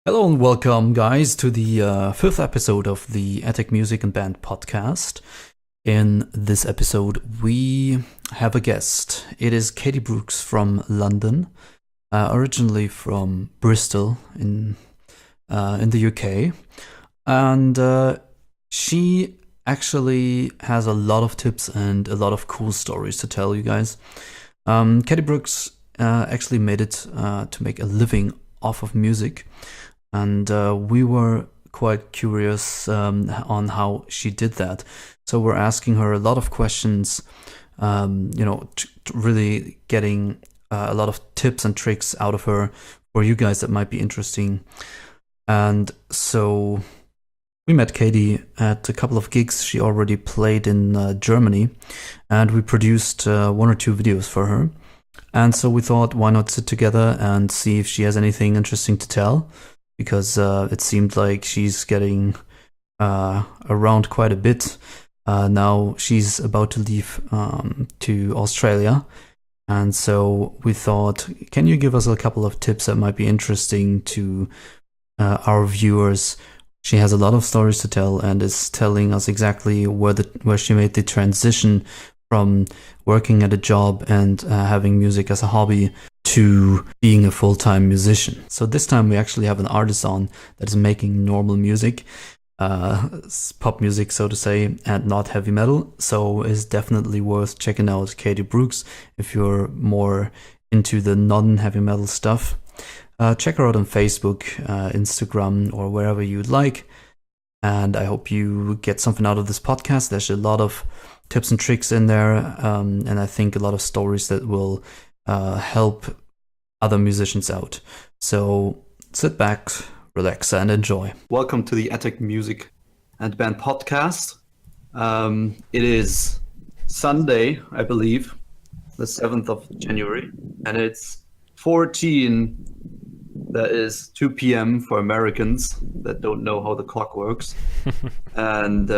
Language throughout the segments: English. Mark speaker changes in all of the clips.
Speaker 1: Hello and welcome, guys, to the fifth episode of the Etecc Music and Band podcast. In this episode, we have a guest. It is Katey Brooks from London, originally from Bristol in the UK, and she actually has a lot of tips and a lot of cool stories to tell you guys. Katey Brooks actually made it to make a living off of music. And we were quite curious on how she did that. So we're asking her a lot of questions, really getting a lot of tips and tricks out of her for you guys that might be interesting. And so we met Katey at a couple of gigs she already played in Germany, and we produced one or two videos for her. And so we thought, why not sit together and see if she has anything interesting to tell? Because it seemed like she's getting around quite a bit. Now she's about to leave to Australia. And so we thought, can you give us a couple of tips that might be interesting to our viewers? She has a lot of stories to tell and is telling us exactly where she made the transition from working at a job and having music as a hobby to being a full-time musician. So this time we actually have an artist on that is making normal music, pop music, so to say, and not heavy metal. So it's definitely worth checking out Katey Brooks if you're more into the non-heavy metal stuff. Check her out on Facebook, Instagram, or wherever you'd like. And I hope you get something out of this podcast. There's a lot of tips and tricks in there, and I think a lot of stories that will help other musicians out. So sit back, relax, and enjoy. Welcome to the Etecc Music and Band podcast. It is Sunday, I believe, the 7th of January, and it's 14. That is 2 p.m. for Americans that don't know how the clock works. And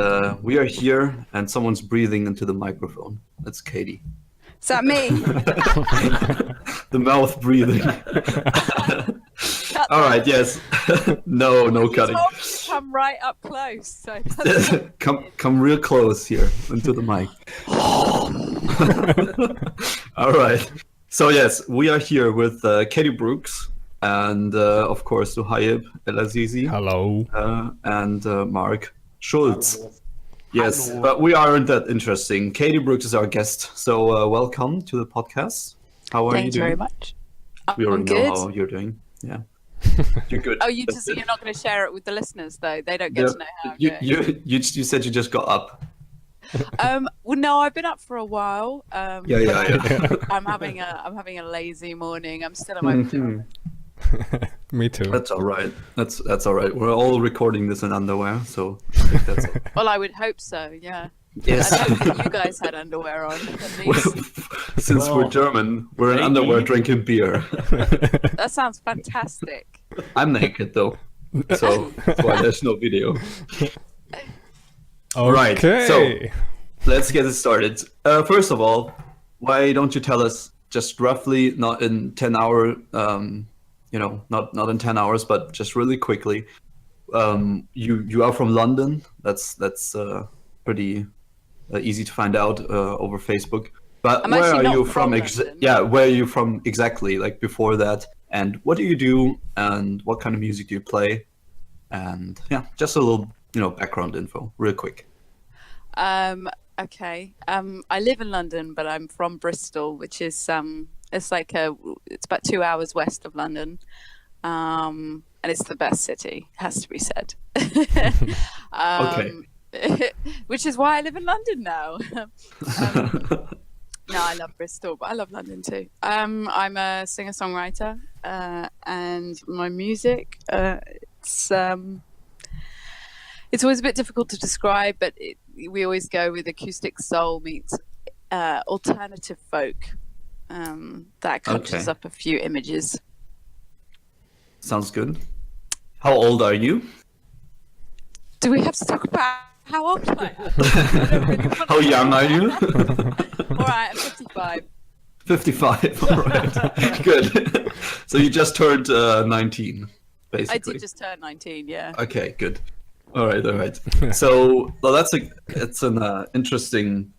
Speaker 1: we are here, and someone's breathing into the microphone. That's Katey.
Speaker 2: Is that me?
Speaker 1: The mouth breathing. All right, yes. No cutting.
Speaker 2: Come right up close. So
Speaker 1: come real close here into the mic. All right. So yes, we are here with Katey Brooks. And of course, Souhaieb and
Speaker 3: Hello.
Speaker 1: And Marc Schulz. Yes, but we aren't that interesting. Katey Brooks is our guest, so welcome to the podcast. How are you doing?
Speaker 2: Thank you very much.
Speaker 1: We already
Speaker 2: I'm
Speaker 1: know
Speaker 2: good.
Speaker 1: how you're doing. Yeah, you're good.
Speaker 2: Oh, you're not going to share it with the listeners, though. They don't get to know how I'm doing.
Speaker 1: You said you just got up.
Speaker 2: Well, no, I've been up for a while.
Speaker 1: Yeah.
Speaker 2: I'm having a lazy morning. I'm still in my pajamas.
Speaker 3: Me too.
Speaker 1: That's all right. That's all right. We're all recording this in underwear, so I think that's all.
Speaker 2: Well, I would hope so. Yeah.
Speaker 1: Yes.
Speaker 2: I don't think you guys had underwear on, at least.
Speaker 1: Since we're German, we're in underwear drinking beer.
Speaker 2: That sounds fantastic.
Speaker 1: I'm naked though, so that's why there's no video.
Speaker 3: Okay.
Speaker 1: Right. So let's get it started. First of all, why don't you tell us just roughly, not in 10 hour, not in 10 hours, but just really quickly. You are from London. That's pretty easy to find out over Facebook. But where are you from? Where are you from exactly? Like before that, and what do you do, and what kind of music do you play? And yeah, just a little background info, real quick.
Speaker 2: Okay. I live in London, but I'm from Bristol, which is it's about 2 hours west of London, and it's the best city, has to be said.
Speaker 1: Okay.
Speaker 2: Which is why I live in London now. No, I love Bristol, but I love London too. I'm a singer-songwriter, and my music, it's always a bit difficult to describe, but we always go with acoustic soul meets alternative folk. That conjures up a few images.
Speaker 1: Sounds good. How old are you?
Speaker 2: Do we have to talk about how old I am?
Speaker 1: How young are you?
Speaker 2: All right, I'm 55.
Speaker 1: 55, all right. Good. So you just turned 19.
Speaker 3: basically.
Speaker 2: I did just turn 19, yeah.
Speaker 3: Okay, good. All right. So, well, it's an interesting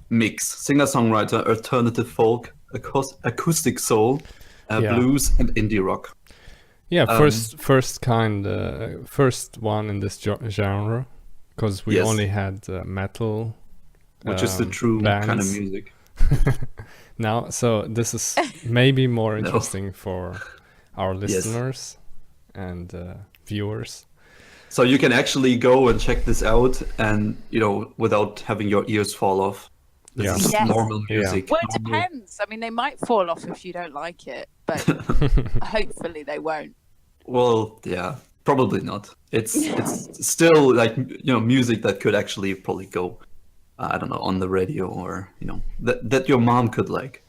Speaker 3: mix: singer-songwriter, alternative folk, acoustic soul, blues, and indie rock.
Speaker 4: Yeah, first one in this genre, because we only had metal,
Speaker 3: which is the true
Speaker 4: bands.
Speaker 3: kind of music.
Speaker 4: Now, so this is maybe more interesting for our listeners and viewers.
Speaker 3: So you can actually go and check this out, and without having your ears fall off. This is normal music.
Speaker 2: Well, it depends. I mean, they might fall off if you don't like it, but hopefully they won't.
Speaker 3: Well, yeah, probably not. It's still like music that could actually probably go, I don't know, on the radio, or that your mom could like,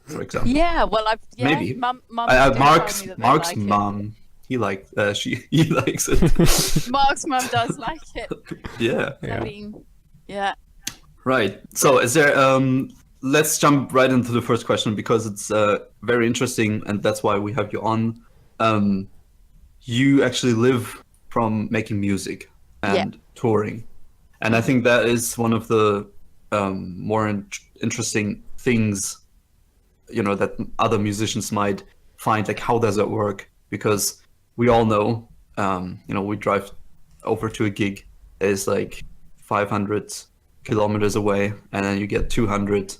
Speaker 3: for example.
Speaker 2: Yeah, well,
Speaker 3: maybe Marc's mom. He likes it.
Speaker 2: Marc's mum does like it.
Speaker 3: Yeah.
Speaker 2: I mean, yeah.
Speaker 3: Right. So is there let's jump right into the first question, because it's very interesting, and that's why we have you on. You actually live from making music and touring. And I think that is one of the more interesting things, that other musicians might find, like, how does that work? Because we all know, we drive over to a gig that is like 500 kilometers away, and then you get 200,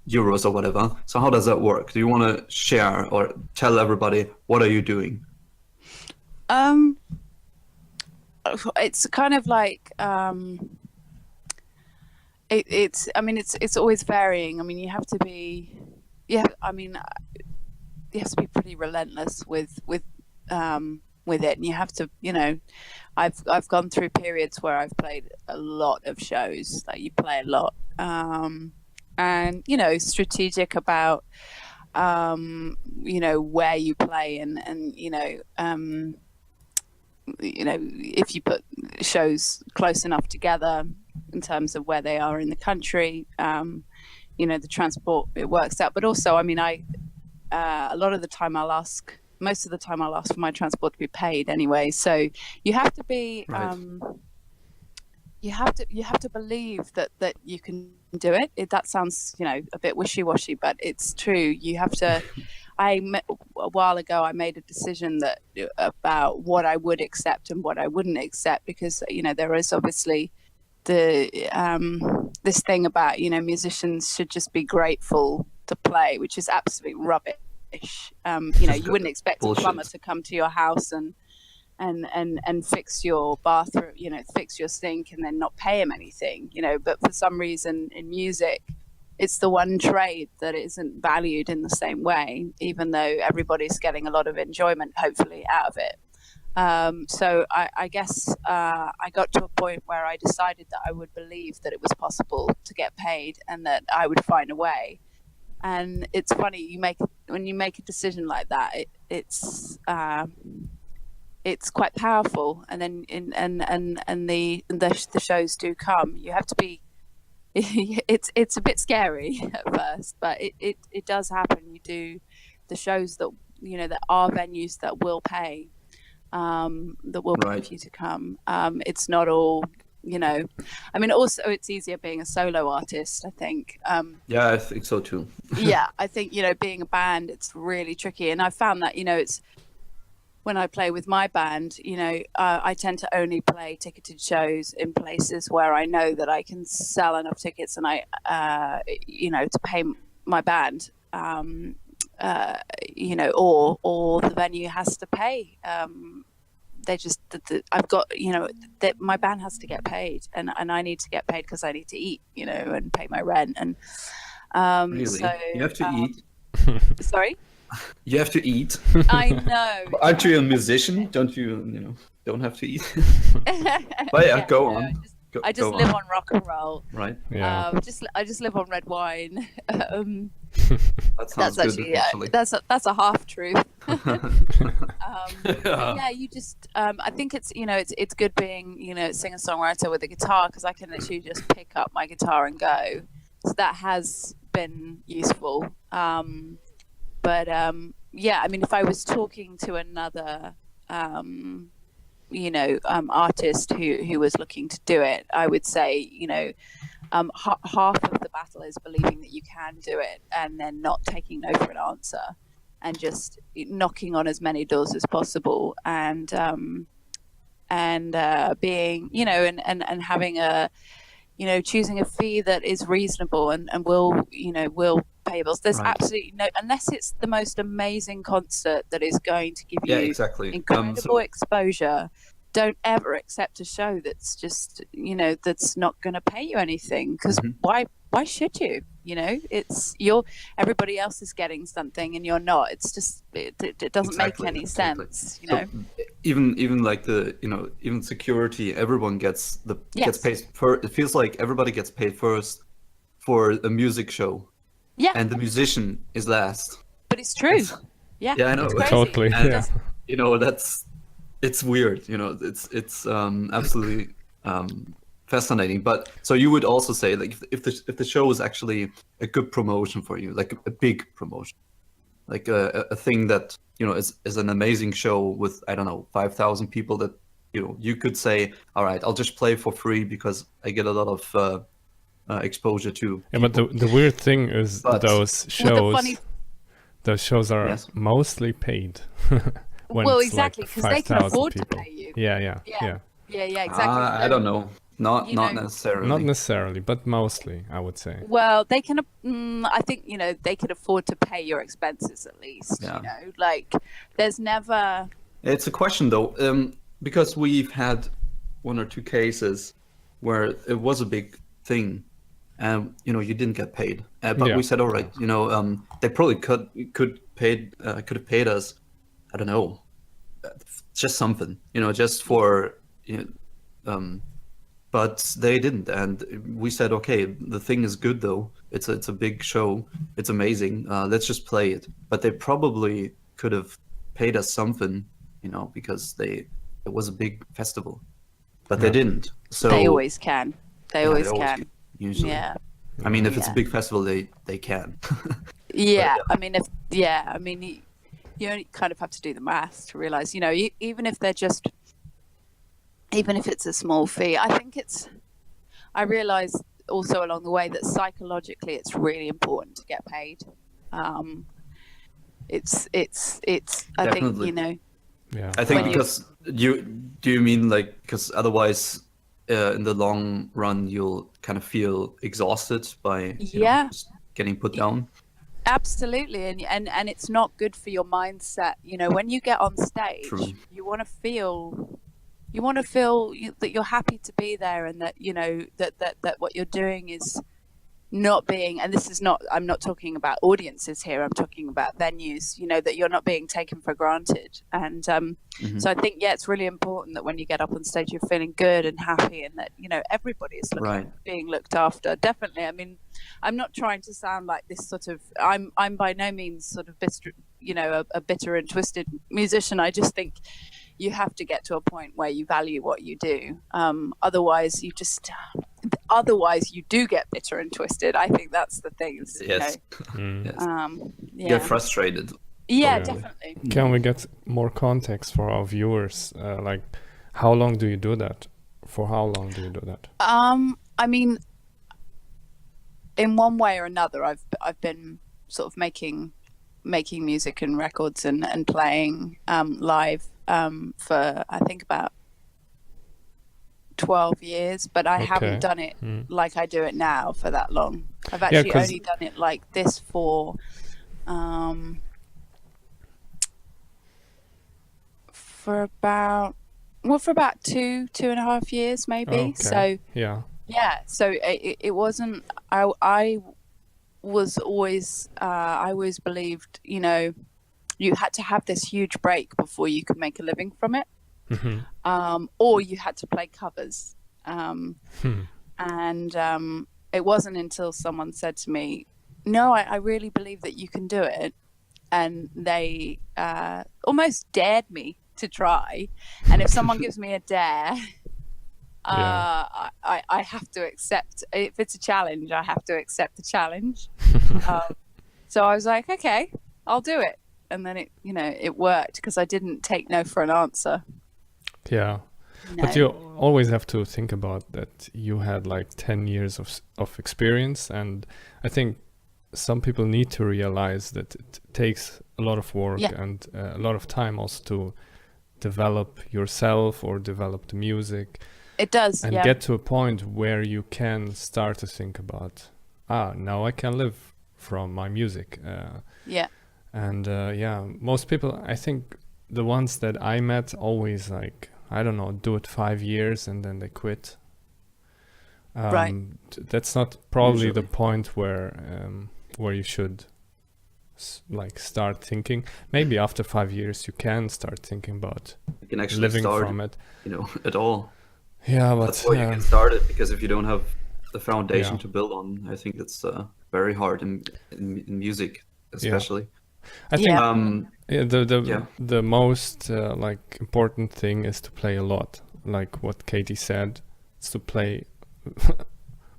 Speaker 3: euros or whatever. So how does that work? Do you want to share or tell everybody, what are you doing?
Speaker 2: It's kind of like, it's always varying. I mean, you have to be pretty relentless with it, and you have to, I've gone through periods where I've played a lot of shows, like you play a lot, and strategic about where you play, and if you put shows close enough together in terms of where they are in the country, the transport, it works out. But also, I mean, a lot of the time most of the time I'll ask for my transport to be paid anyway. So you have to be, you have to believe that you can do it. That sounds, a bit wishy-washy, but it's true. You have to. A while ago, I made a decision about what I would accept and what I wouldn't accept, because there is obviously this thing about musicians should just be grateful to play, which is absolute rubbish. You wouldn't expect a plumber to come to your house and fix your bathroom, fix your sink, and then not pay him anything, but for some reason in music, it's the one trade that isn't valued in the same way, even though everybody's getting a lot of enjoyment, hopefully, out of it. So I guess I got to a point where I decided that I would believe that it was possible to get paid, and that I would find a way. And it's funny, when you make a decision like that, it's quite powerful. And then the shows do come. You have to be. It's a bit scary at first, but it does happen. You do the shows that that are venues that will pay, that will pay for you to come. It's not all. I mean, also it's easier being a solo artist, I think.
Speaker 3: Yeah, I think so too.
Speaker 2: Yeah, I think being a band, it's really tricky, and I found that it's when I play with my band, I tend to only play ticketed shows in places where I know that I can sell enough tickets, and I to pay my band, or the venue has to pay. I've got, that my band has to get paid, and I need to get paid because I need to eat, and pay my rent. And
Speaker 3: really?
Speaker 2: So
Speaker 3: you have to eat.
Speaker 2: Sorry.
Speaker 3: You have to eat.
Speaker 2: I know.
Speaker 3: Aren't you a musician? Don't you? Don't have to eat. But yeah, go on.
Speaker 2: I just live on rock and roll.
Speaker 3: Right.
Speaker 4: Yeah.
Speaker 2: I just live on red wine.
Speaker 3: That sounds
Speaker 2: that's
Speaker 3: good,
Speaker 2: actually that's a half truth. Yeah, you just I think it's it's good being singer songwriter with a guitar, because I can literally just pick up my guitar and go. So that has been useful. But yeah, I mean, if I was talking to another, artist who was looking to do it, I would say, half of the battle is believing that you can do it and then not taking no for an answer and just knocking on as many doors as possible and being, and having a, choosing a fee that is reasonable and will pay bills. There's absolutely no, unless it's the most amazing concert that is going to give you incredible exposure. Don't ever accept a show that's just, that's not going to pay you anything, because why should you? It's everybody else is getting something and you're not. It's just it doesn't make any sense.
Speaker 3: So even like even security, everyone gets paid for. It feels like everybody gets paid first for a music show.
Speaker 2: Yeah.
Speaker 3: And the musician is last.
Speaker 2: But it's true. Yeah,
Speaker 3: I know.
Speaker 4: Totally.
Speaker 3: And, it's weird. It's absolutely fascinating. But so you would also say, like, if the show is actually a good promotion for you, like a big promotion, like a thing that is an amazing show with 5,000 people, that you could say, all right, I'll just play for free because I get a lot of exposure to.
Speaker 4: Yeah, but the weird thing is those shows are mostly paid.
Speaker 2: Exactly, because they can afford to pay you.
Speaker 4: Yeah,
Speaker 2: exactly.
Speaker 3: I don't know. Not necessarily.
Speaker 4: Not necessarily, but mostly, I would say.
Speaker 2: Well, they can. I think they can afford to pay your expenses at least.
Speaker 3: Yeah.
Speaker 2: Like there's never.
Speaker 3: It's a question though, because we've had one or two cases where it was a big thing, and you didn't get paid. But we said, all right, they probably could have paid us. I don't know, just something, just for, but they didn't. And we said, okay, the thing is good though. It's a big show. It's amazing. Let's just play it. But they probably could have paid us something, because it was a big festival, but they didn't. So
Speaker 2: they always can. They always can.
Speaker 3: Usually.
Speaker 2: Yeah.
Speaker 3: I mean, if it's a big festival, they can.
Speaker 2: Yeah. But, I mean, you only kind of have to do the math to realize, even if it's a small fee, I realize also along the way that psychologically it's really important to get paid. It's I
Speaker 3: Definitely.
Speaker 2: think,
Speaker 4: Yeah.
Speaker 3: I think because do you mean like, because otherwise in the long run you'll kind of feel exhausted by just getting put down?
Speaker 2: Absolutely, and it's not good for your mindset. When you get on stage, you want to feel that you're happy to be there, and that that what you're doing is not being, and I'm not talking about audiences here, I'm talking about venues, that you're not being taken for granted. And so I think, it's really important that when you get up on stage, you're feeling good and happy, and that, everybody is being looked after. Definitely. I mean, I'm not trying to sound like this sort of, I'm by no means sort of a bitter and twisted musician. I just think you have to get to a point where you value what you do. Otherwise you do get bitter and twisted. I think that's the thing.
Speaker 3: Yes.
Speaker 2: You
Speaker 3: get frustrated.
Speaker 2: Yeah, definitely.
Speaker 4: Can we get more context for our viewers? Like, how long do you do that? For how long do you do that?
Speaker 2: I mean, in one way or another, I've been sort of making music and records and playing live for I think about 12 years, but I haven't done it like I do it now for that long. I've actually only done it like this for about 2.5 years maybe.
Speaker 4: Okay.
Speaker 2: So so it wasn't, I was always I always believed you had to have this huge break before you could make a living from it. Or you had to play covers. And it wasn't until someone said to me, no, I really believe that you can do it. And they almost dared me to try. And if someone gives me a dare, I have to accept. If it's a challenge, I have to accept the challenge. So I was like, okay, I'll do it. and then it worked because I didn't take no for an answer.
Speaker 4: Yeah.
Speaker 2: No.
Speaker 4: But you always have to think about that you had like 10 years of experience, and I think some people need to realize that it takes a lot of work and a lot of time also to develop yourself or develop the music.
Speaker 2: It does,
Speaker 4: and get to a point where you can start to think about, now I can live from my music. And most people, I think the ones that I met always like, I don't know, do it 5 years and then they quit.
Speaker 2: Right.
Speaker 4: That's not probably the point where you should like start thinking. Maybe after 5 years you can start thinking about
Speaker 3: you can actually
Speaker 4: living
Speaker 3: start,
Speaker 4: from it.
Speaker 3: At all.
Speaker 4: Yeah, but
Speaker 3: that's why you can start it, because if you don't have the foundation to build on, I think it's very hard in music, especially.
Speaker 4: I think the most like important thing is to play a lot. Like what Katey said, it's to play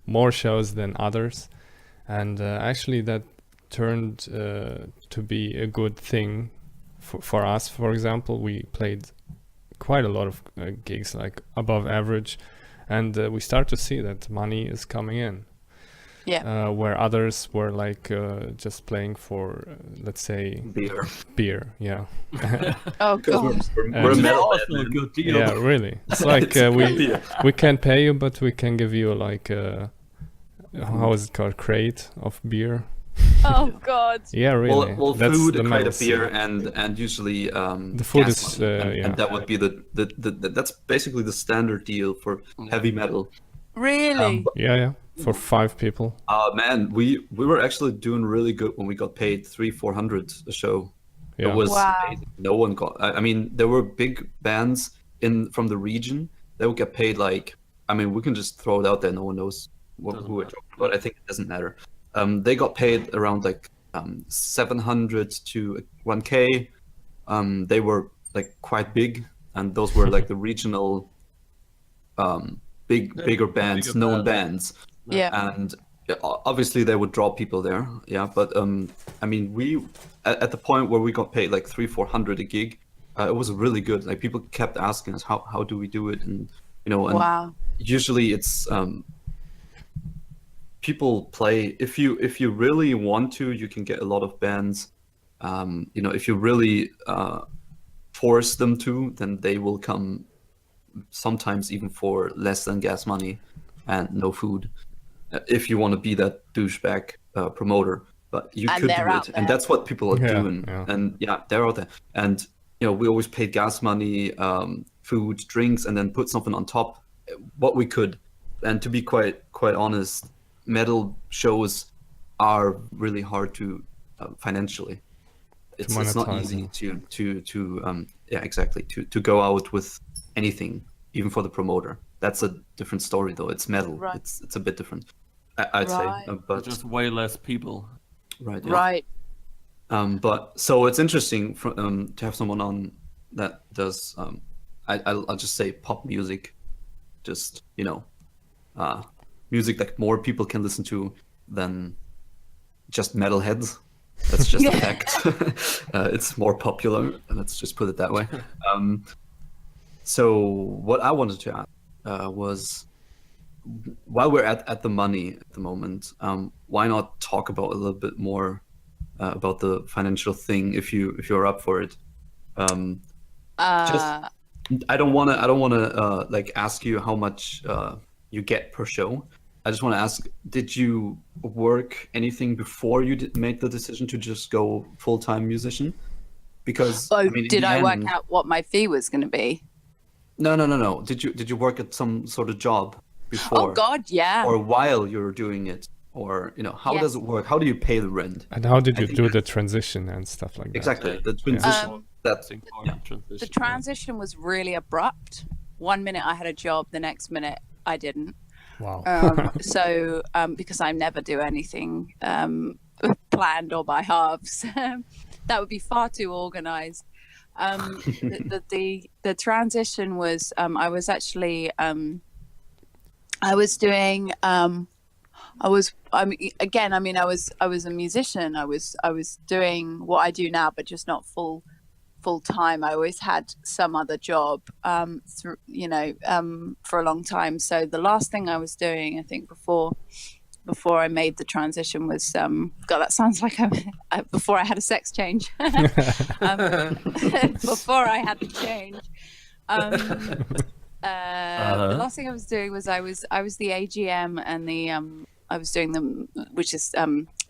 Speaker 4: more shows than others, and actually that turned to be a good thing for us. For example, we played quite a lot of gigs, like above average, and we start to see that money is coming in. Where others were like just playing for, let's say, beer. Yeah.
Speaker 2: Oh god.
Speaker 3: We're a metal band.
Speaker 5: A good deal.
Speaker 4: Yeah, really. It's like we can't pay you, but we can give you like how is it called, crate of beer.
Speaker 2: Oh god.
Speaker 4: Yeah, really.
Speaker 3: Well,
Speaker 4: that's
Speaker 3: food,
Speaker 4: the
Speaker 3: a crate
Speaker 4: metal
Speaker 3: of beer,
Speaker 4: scene.
Speaker 3: and usually
Speaker 4: the food
Speaker 3: gas
Speaker 4: is
Speaker 3: money. And that would be the that's basically the standard deal for heavy metal.
Speaker 2: Really?
Speaker 4: For 5 people.
Speaker 3: Man, we were actually doing really good when we got paid 300-400 a show.
Speaker 4: Yeah.
Speaker 3: It was amazing. No one got. I mean, there were big bands from the region that would get paid like. I mean, we can just throw it out there. No one knows who we're talking about. I think it doesn't matter. They got paid around like 700 to 1K. They were like quite big, and those were like the regional, bigger bands, known bands.
Speaker 2: Yeah.
Speaker 3: And obviously they would draw people there. Yeah, but I mean, we at the point where we got paid like 300-400 a gig, it was really good. Like people kept asking us how do we do it, and and usually it's people play if you really want to, you can get a lot of bands. If you really force them to, then they will come, sometimes even for less than gas money and no food, if you want to be that douchebag promoter. But you could do it, and that's what people are doing. And they're out there, and we always paid gas money, food, drinks, and then put something on top, what we could. And to be quite honest, metal shows are really hard to financially. It's not easy to go out with anything, even for the promoter. That's a different story, though. It's metal. Right. It's a bit different, I'd say. But
Speaker 5: just way less people.
Speaker 3: Right. Yeah.
Speaker 2: Right.
Speaker 3: But so it's interesting to have someone on that does. I'll just say pop music, just music that more people can listen to than just metalheads. That's just a fact. It's more popular. Let's just put it that way. So what I wanted to ask was, while we're at the money at the moment, why not talk about a little bit more about the financial thing, if you're up for it? Just I don't want to like ask you how much you get per show. I just want to ask, did you work anything before you made the decision to just go full-time musician? Because
Speaker 2: did I work out what my fee was going to be?
Speaker 3: No. Did you work at some sort of job before?
Speaker 2: Oh God, yeah.
Speaker 3: Or while you were doing it, or how does it work? How do you pay the rent?
Speaker 4: And how did you do the transition and stuff like that?
Speaker 3: Exactly, the transition.
Speaker 2: The transition was really abrupt. 1 minute I had a job, the next minute I didn't.
Speaker 4: Wow.
Speaker 2: So because I never do anything planned or by halves, that would be far too organized. The transition was I was actually I was doing I was a musician. I was doing what I do now, but just not full time. I always had some other job, for a long time. So the last thing I was doing, I think, before I made the transition was, God, that sounds like before I had a sex change. Before I had the change. The last thing I was doing was I was the AGM and I was doing which is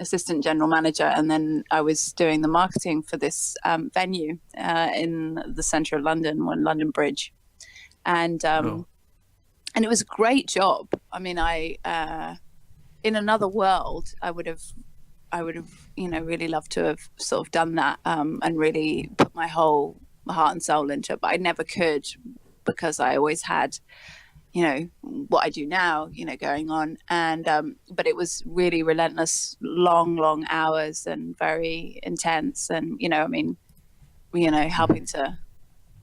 Speaker 2: assistant general manager, and then I was doing the marketing for this venue in the centre of London, on London Bridge, and it was a great job. I mean, in another world, I would have really loved to have sort of done that and really put my whole heart and soul into it, but I never could, because I always had, what I do now, going on. And, but it was really relentless, long hours and very intense. And, helping to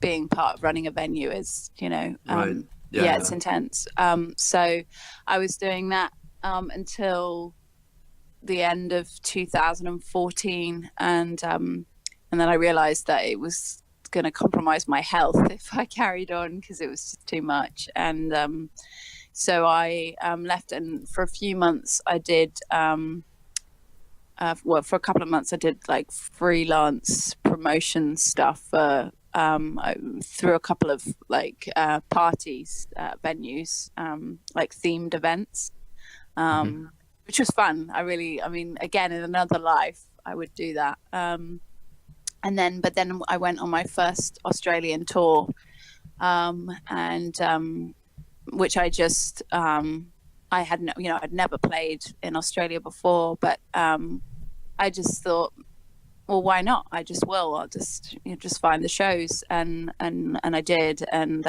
Speaker 2: being part of running a venue is,
Speaker 3: right.
Speaker 2: It's intense. So I was doing that until the end of 2014. And then I realized that it was going to compromise my health if I carried on, because it was just too much. And so I left, and for a few months I did for a couple of months I did like freelance promotion stuff through a couple of like parties, venues, like themed events, which was fun. Again, in another life I would do that. But then I went on my first Australian tour, which I just, I'd never played in Australia before, but I just thought, well, why not? I just will. I'll just find the shows, and I did, and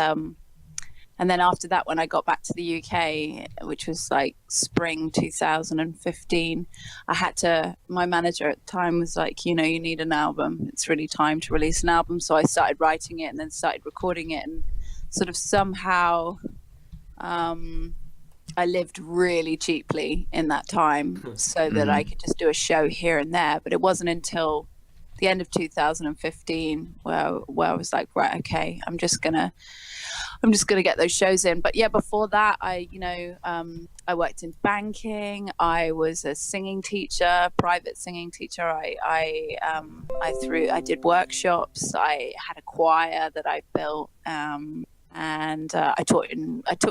Speaker 2: then after that, when I got back to the UK, which was like spring 2015, my manager at the time was like, you need an album. It's really time to release an album. So I started writing it and then started recording it, and sort of somehow I lived really cheaply in that time, so that I could just do a show here and there. But it wasn't until the end of 2015 where I was like, right, okay, I'm just gonna get those shows in. But yeah, before that, I worked in banking. I was a singing teacher, private singing teacher. I did workshops. I had a choir that I built, and I taught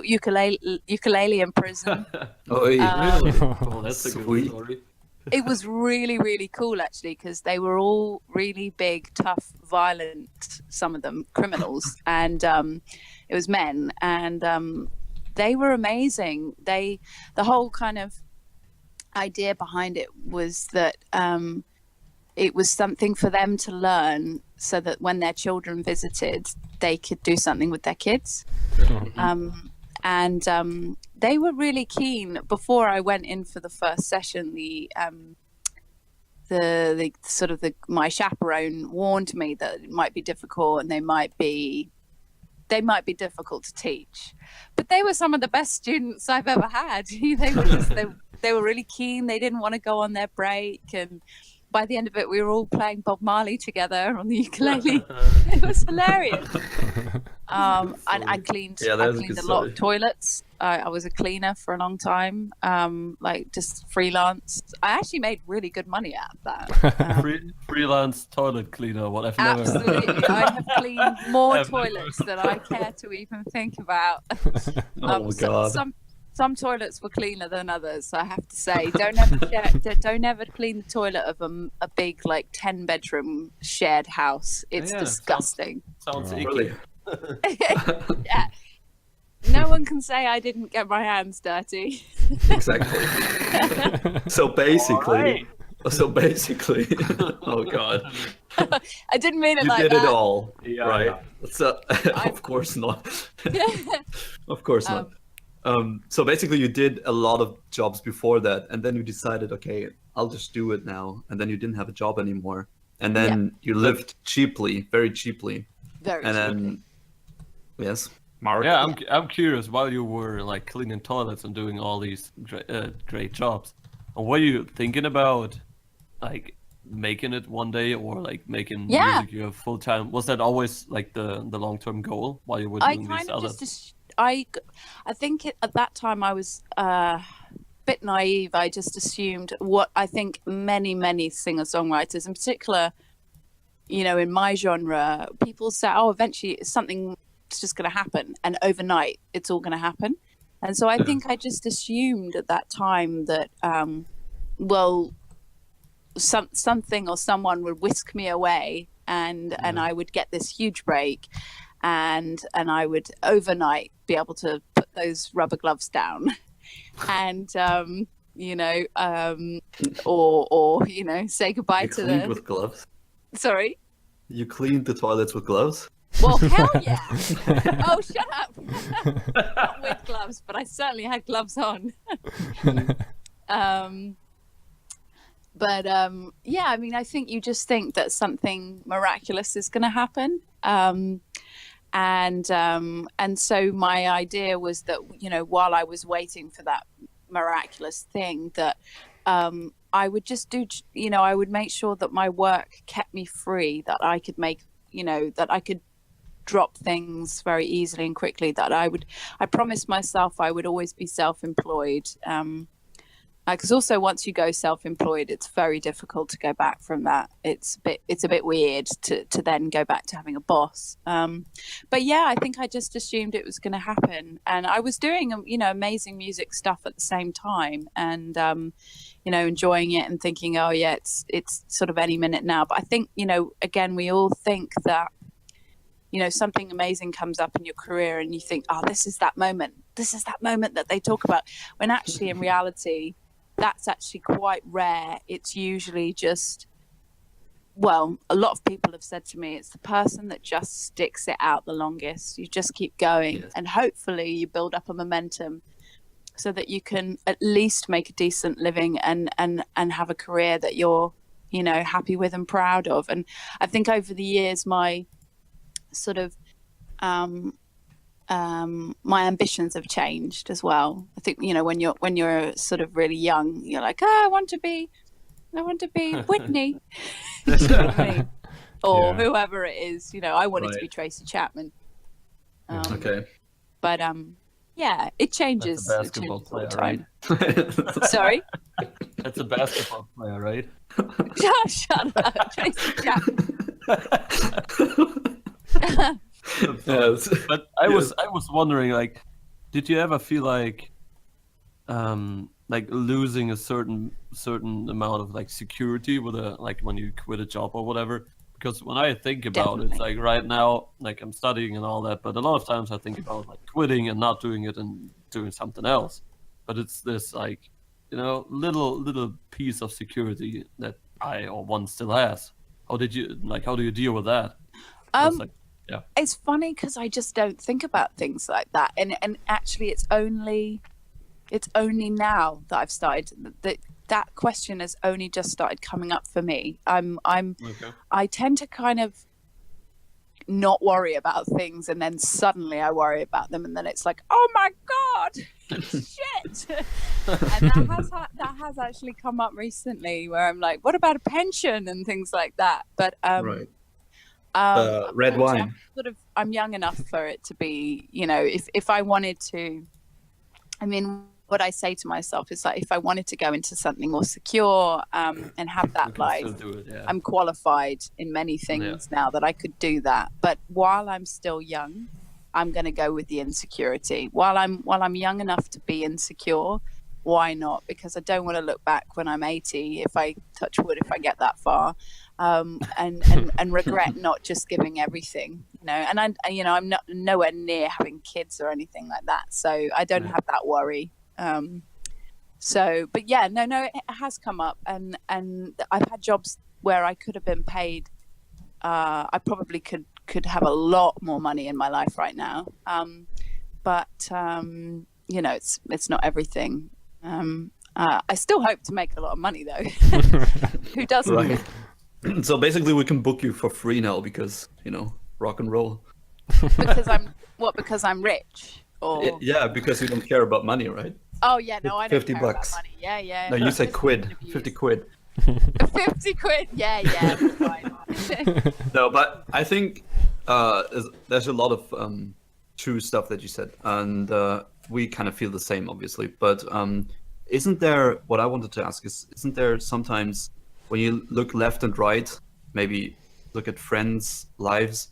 Speaker 2: ukulele in prison.
Speaker 5: Really? Oh, that's a good story.
Speaker 2: It was really, really cool, actually, because they were all really big, tough, violent, some of them criminals, and it was men, and they were amazing. The whole kind of idea behind it was that it was something for them to learn, so that when their children visited, they could do something with their kids. And they were really keen. Before I went in for the first session, my chaperone warned me that it might be difficult, and they might be difficult to teach. But they were some of the best students I've ever had. They were really keen. They didn't want to go on their break, and by the end of it, we were all playing Bob Marley together on the ukulele. It was hilarious. I cleaned a lot of toilets. I was a cleaner for a long time, like just freelance. I actually made really good money out of that.
Speaker 5: Freelance toilet cleaner, what I've never.
Speaker 2: Absolutely, I have cleaned more toilets than I care to even think about.
Speaker 3: Oh my God.
Speaker 2: Some toilets were cleaner than others, I have to say. Don't ever clean the toilet of a big, like 10-bedroom shared house. It's disgusting.
Speaker 5: Sounds icky.
Speaker 3: Really?
Speaker 2: Yeah. No one can say I didn't get my hands dirty.
Speaker 3: Exactly. So basically, oh God.
Speaker 2: I didn't mean it
Speaker 3: You
Speaker 2: like
Speaker 3: did
Speaker 2: that.
Speaker 3: it all,
Speaker 5: Yeah,
Speaker 3: right?
Speaker 5: yeah.
Speaker 3: So, of course not. Of course not. So basically you did a lot of jobs before that, and then you decided, okay, I'll just do it now. And then you didn't have a job anymore. And then you lived cheaply, very cheaply.
Speaker 2: Very
Speaker 3: and
Speaker 2: cheaply.
Speaker 3: then, yes. Marc.
Speaker 5: Yeah, I'm curious. While you were like cleaning toilets and doing all these great jobs, were you thinking about like making it one day, or like making music your full time? Was that always like the long term goal while you were doing these other?
Speaker 2: I think at that time I was a bit naive. I just assumed what I think many singer-songwriters, in particular, you know, in my genre, people say, oh, eventually something's just going to happen, and overnight it's all going to happen. And so I think I just assumed at that time that, well, something or someone would whisk me away, and I would get this huge break, and I would overnight be able to put those rubber gloves down, and you know, or you know, say goodbye to the.
Speaker 3: With gloves.
Speaker 2: Sorry.
Speaker 3: You cleaned the toilets with gloves?
Speaker 2: Well, hell yeah! Oh, shut up! Not with gloves, but I certainly had gloves on. But yeah, I mean, I think you just think that something miraculous is going to happen, and so my idea was that, you know, while I was waiting for that miraculous thing, that I would just do, you know, I would make sure that my work kept me free, that I could make, you know, that I could drop things very easily and quickly, that I promised myself I would always be self-employed. Because also once you go self-employed, it's very difficult to go back from that. It's a bit weird to then go back to having a boss. But yeah, I think I just assumed it was going to happen, and I was doing, you know, amazing music stuff at the same time, and you know, enjoying it and thinking, oh yeah, it's sort of any minute now. But I think, you know, again, we all think that, you know, something amazing comes up in your career and you think, oh, this is that moment that they talk about, when actually in reality that's actually quite rare. It's usually just, well, a lot of people have said to me, it's the person that just sticks it out the longest. You just keep going, and hopefully you build up a momentum so that you can at least make a decent living and have a career that you're, you know, happy with and proud of. And I think over the years, my sort of my ambitions have changed as well. I think, you know, when you're sort of really young, you're like, oh, I want to be Whitney. You know what I mean? Or whoever it is, you know, I wanted to be Tracy Chapman.
Speaker 3: Okay.
Speaker 2: But yeah, it changes.
Speaker 5: That's a basketball player,
Speaker 2: time.
Speaker 5: Right?
Speaker 2: Sorry?
Speaker 5: That's a basketball player, right?
Speaker 2: Shut up, Tracy Chapman.
Speaker 5: But I was wondering, like, did you ever feel like losing a certain amount of like security with when you quit a job or whatever? Because when I think about it, like right now, like I'm studying and all that, but a lot of times I think about like quitting and not doing it and doing something else. But it's this like, you know, little piece of security that one still has. How do you deal with that?
Speaker 2: It's funny because I just don't think about things like that, and actually it's only now that I've started that question has only just started coming up for me. I tend to kind of not worry about things, and then suddenly I worry about them, and then it's like, oh my god, shit. And that has actually come up recently, where I'm like, what about a pension and things like that? But
Speaker 3: right. Red wine.
Speaker 2: I'm young enough for it to be, you know, if I wanted to, I mean, what I say to myself is like, if I wanted to go into something more secure and have that life, I'm qualified in many things now that I could do that. But while I'm still young, I'm going to go with the insecurity. While I'm young enough to be insecure, why not? Because I don't want to look back when I'm 80, if I touch wood, if I get that far, and regret not just giving everything, you know. And I'm not nowhere near having kids or anything like that, so I don't have that worry. But yeah, no, it has come up, and I've had jobs where I could have been paid. I probably could have a lot more money in my life right now, but you know, it's not everything. I still hope to make a lot of money though. Who doesn't?
Speaker 3: Right. So basically we can book you for free now because, you know, rock and roll.
Speaker 2: Because I'm rich, or
Speaker 3: Yeah, because you don't care about money, right?
Speaker 2: oh yeah, no, I don't
Speaker 3: 50
Speaker 2: care
Speaker 3: bucks.
Speaker 2: about money. Yeah.
Speaker 3: No, you said quid.
Speaker 2: Abuse.
Speaker 3: 50 quid.
Speaker 2: 50 quid. Yeah, that's fine.
Speaker 3: No, but I think there's a lot of true stuff that you said, and we kind of feel the same, obviously. But isn't there, what I wanted to ask is, isn't there sometimes when you look left and right, maybe look at friends' lives?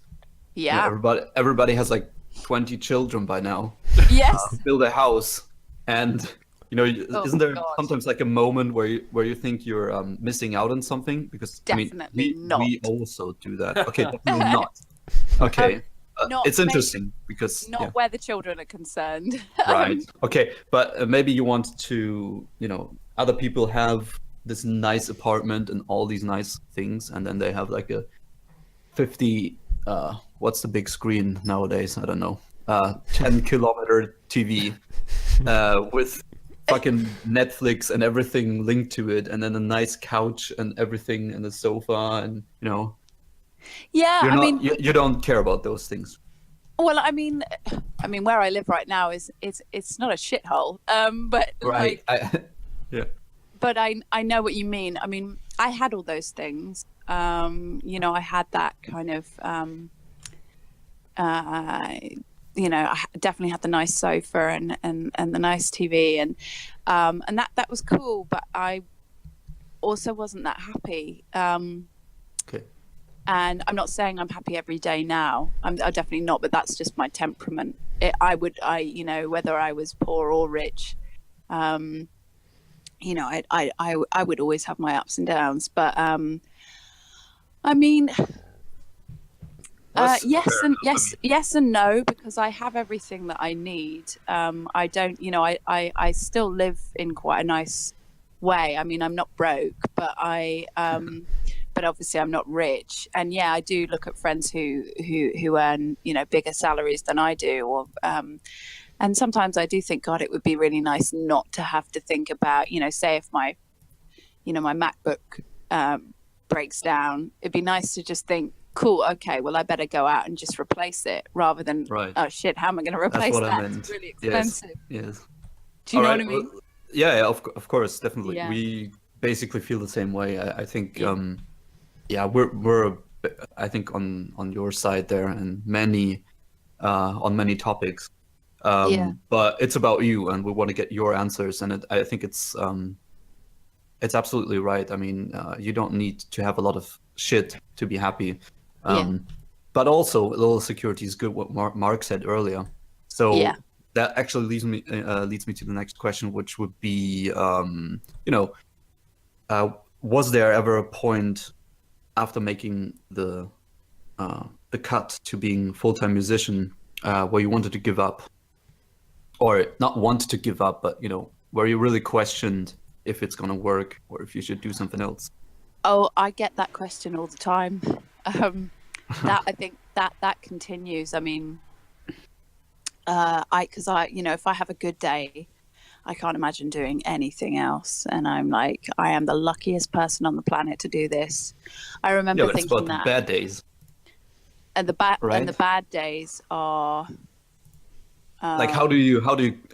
Speaker 2: Yeah.
Speaker 3: You know, everybody has like 20 children by now.
Speaker 2: Yes.
Speaker 3: Build a house, and you know, isn't there
Speaker 2: God.
Speaker 3: sometimes like a moment where you think you're missing out on something? Because
Speaker 2: Definitely not.
Speaker 3: we also do that. Okay, definitely not. Okay, it's interesting because
Speaker 2: not where the children are concerned.
Speaker 3: Right. Okay, but maybe you want to, you know, other people have this nice apartment and all these nice things, and then they have like a 50. What's the big screen nowadays? I don't know. 10-kilometer TV with fucking Netflix and everything linked to it, and then a nice couch and everything, and a sofa, and you know.
Speaker 2: Yeah,
Speaker 3: you don't care about those things.
Speaker 2: Well, I mean, where I live right now is it's not a shithole. But
Speaker 3: right, yeah.
Speaker 2: But I know what you mean. I mean, I had all those things. You know, I had that kind of. You know, I definitely had the nice sofa and the nice TV and that was cool, but I also wasn't that happy.
Speaker 3: Okay.
Speaker 2: And I'm not saying I'm happy every day now. I'm definitely not, but that's just my temperament. You know, whether I was poor or rich, you know, I would always have my ups and downs. But I mean. Yes and no, because I have everything that I need. I don't, you know, I still live in quite a nice way. I mean, I'm not broke, but but obviously I'm not rich. And yeah, I do look at friends who earn, you know, bigger salaries than I do, or and sometimes I do think, God, it would be really nice not to have to think about, you know, say if my MacBook breaks down, it'd be nice to just think, cool, okay, well, I better go out and just replace it rather than, oh shit, how am I going to replace that? It's really expensive.
Speaker 3: Yes.
Speaker 2: Do you know what I mean?
Speaker 3: Well, yeah, of course, definitely.
Speaker 2: Yeah.
Speaker 3: We basically feel the same way. I think, we're I think on your side there, and on many topics. But it's about you, and we want to get your answers, and I think it's absolutely right. I mean, you don't need to have a lot of shit to be happy. But also a little security is good, what Marc said earlier. So that actually leads me to the next question, which would be, you know, was there ever a point after making the cut to being full-time musician where you wanted to give up, or not want to give up, but you know, where you really questioned if it's going to work or if you should do something else?
Speaker 2: Oh, I get that question all the time. That I think that continues. I mean, because you know, if I have a good day, I can't imagine doing anything else, and I'm like, I am the luckiest person on the planet to do this. I remember thinking
Speaker 3: about
Speaker 2: that.
Speaker 3: The bad days.
Speaker 2: And the bad days are.
Speaker 3: Like, how do you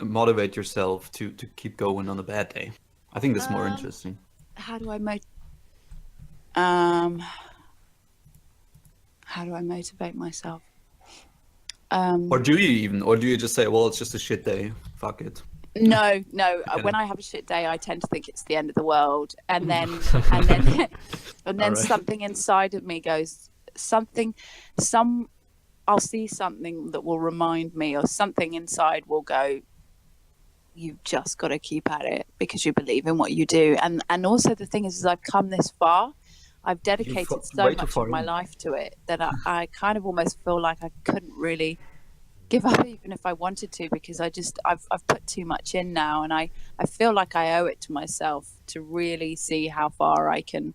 Speaker 3: motivate yourself to keep going on a bad day? I think that's more interesting.
Speaker 2: How do I motivate myself?
Speaker 3: Or do you just say, well, it's just a shit day, fuck it?
Speaker 2: No. When I have a shit day, I tend to think it's the end of the world, and then right. Something inside of me goes, I'll see something that will remind me, or something inside will go, you've just got to keep at it because you believe in what you do. And also the thing is I've come this far. I've dedicated so much of my life to it that I kind of almost feel like I couldn't really give up even if I wanted to, because I've put too much in now, and I feel like I owe it to myself to really see how far I can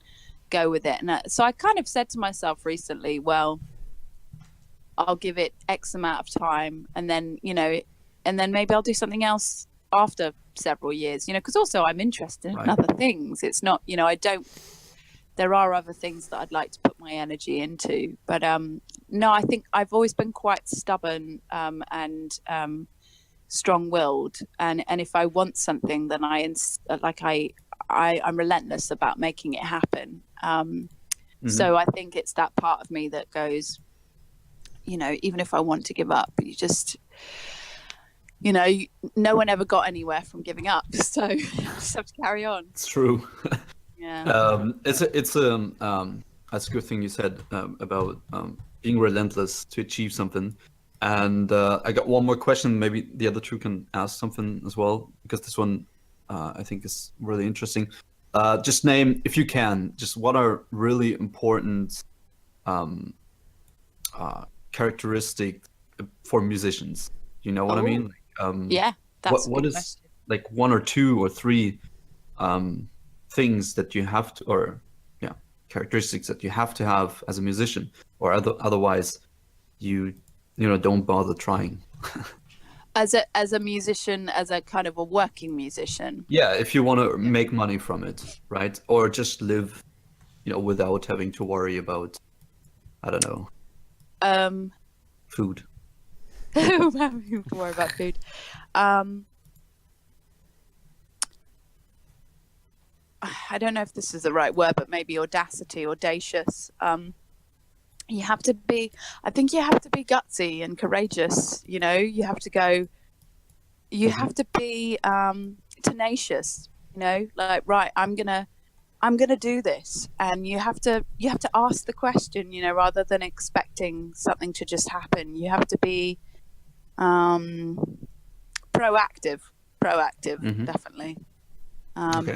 Speaker 2: go with it. And so I kind of said to myself recently, well, I'll give it X amount of time, and then, you know, and then maybe I'll do something else after several years, you know, because also I'm interested in other things. It's not, you know, there are other things that I'd like to put my energy into. But no, I think I've always been quite stubborn and strong-willed, and if I want something, then I'm relentless about making it happen. So I think it's that part of me that goes, you know, even if I want to give up, you just, you know, no one ever got anywhere from giving up, so you just have to carry on.
Speaker 3: It's true.
Speaker 2: Yeah.
Speaker 3: It's that's a good thing you said about being relentless to achieve something. And I got one more question. Maybe the other two can ask something as well, because this one I think is really interesting. Just name, if you can, just what are really important characteristics for musicians. You know what I mean?
Speaker 2: Yeah, that's
Speaker 3: what is
Speaker 2: question.
Speaker 3: Like 1 or 2 or 3 things that you have to, or characteristics that you have to have as a musician, or otherwise you know, don't bother trying.
Speaker 2: As a musician, as a kind of a working musician.
Speaker 3: Yeah, if you want to make money from it, right? Or just live, you know, without having to worry about, I don't know, food.
Speaker 2: Having to worry about food. I don't know if this is the right word, but maybe audacious. You have to be, I think you have to be gutsy and courageous, you know, you have to go, you have to be tenacious, you know, like, right, I'm gonna do this. And you have to ask the question, you know, rather than expecting something to just happen. You have to be proactive, definitely,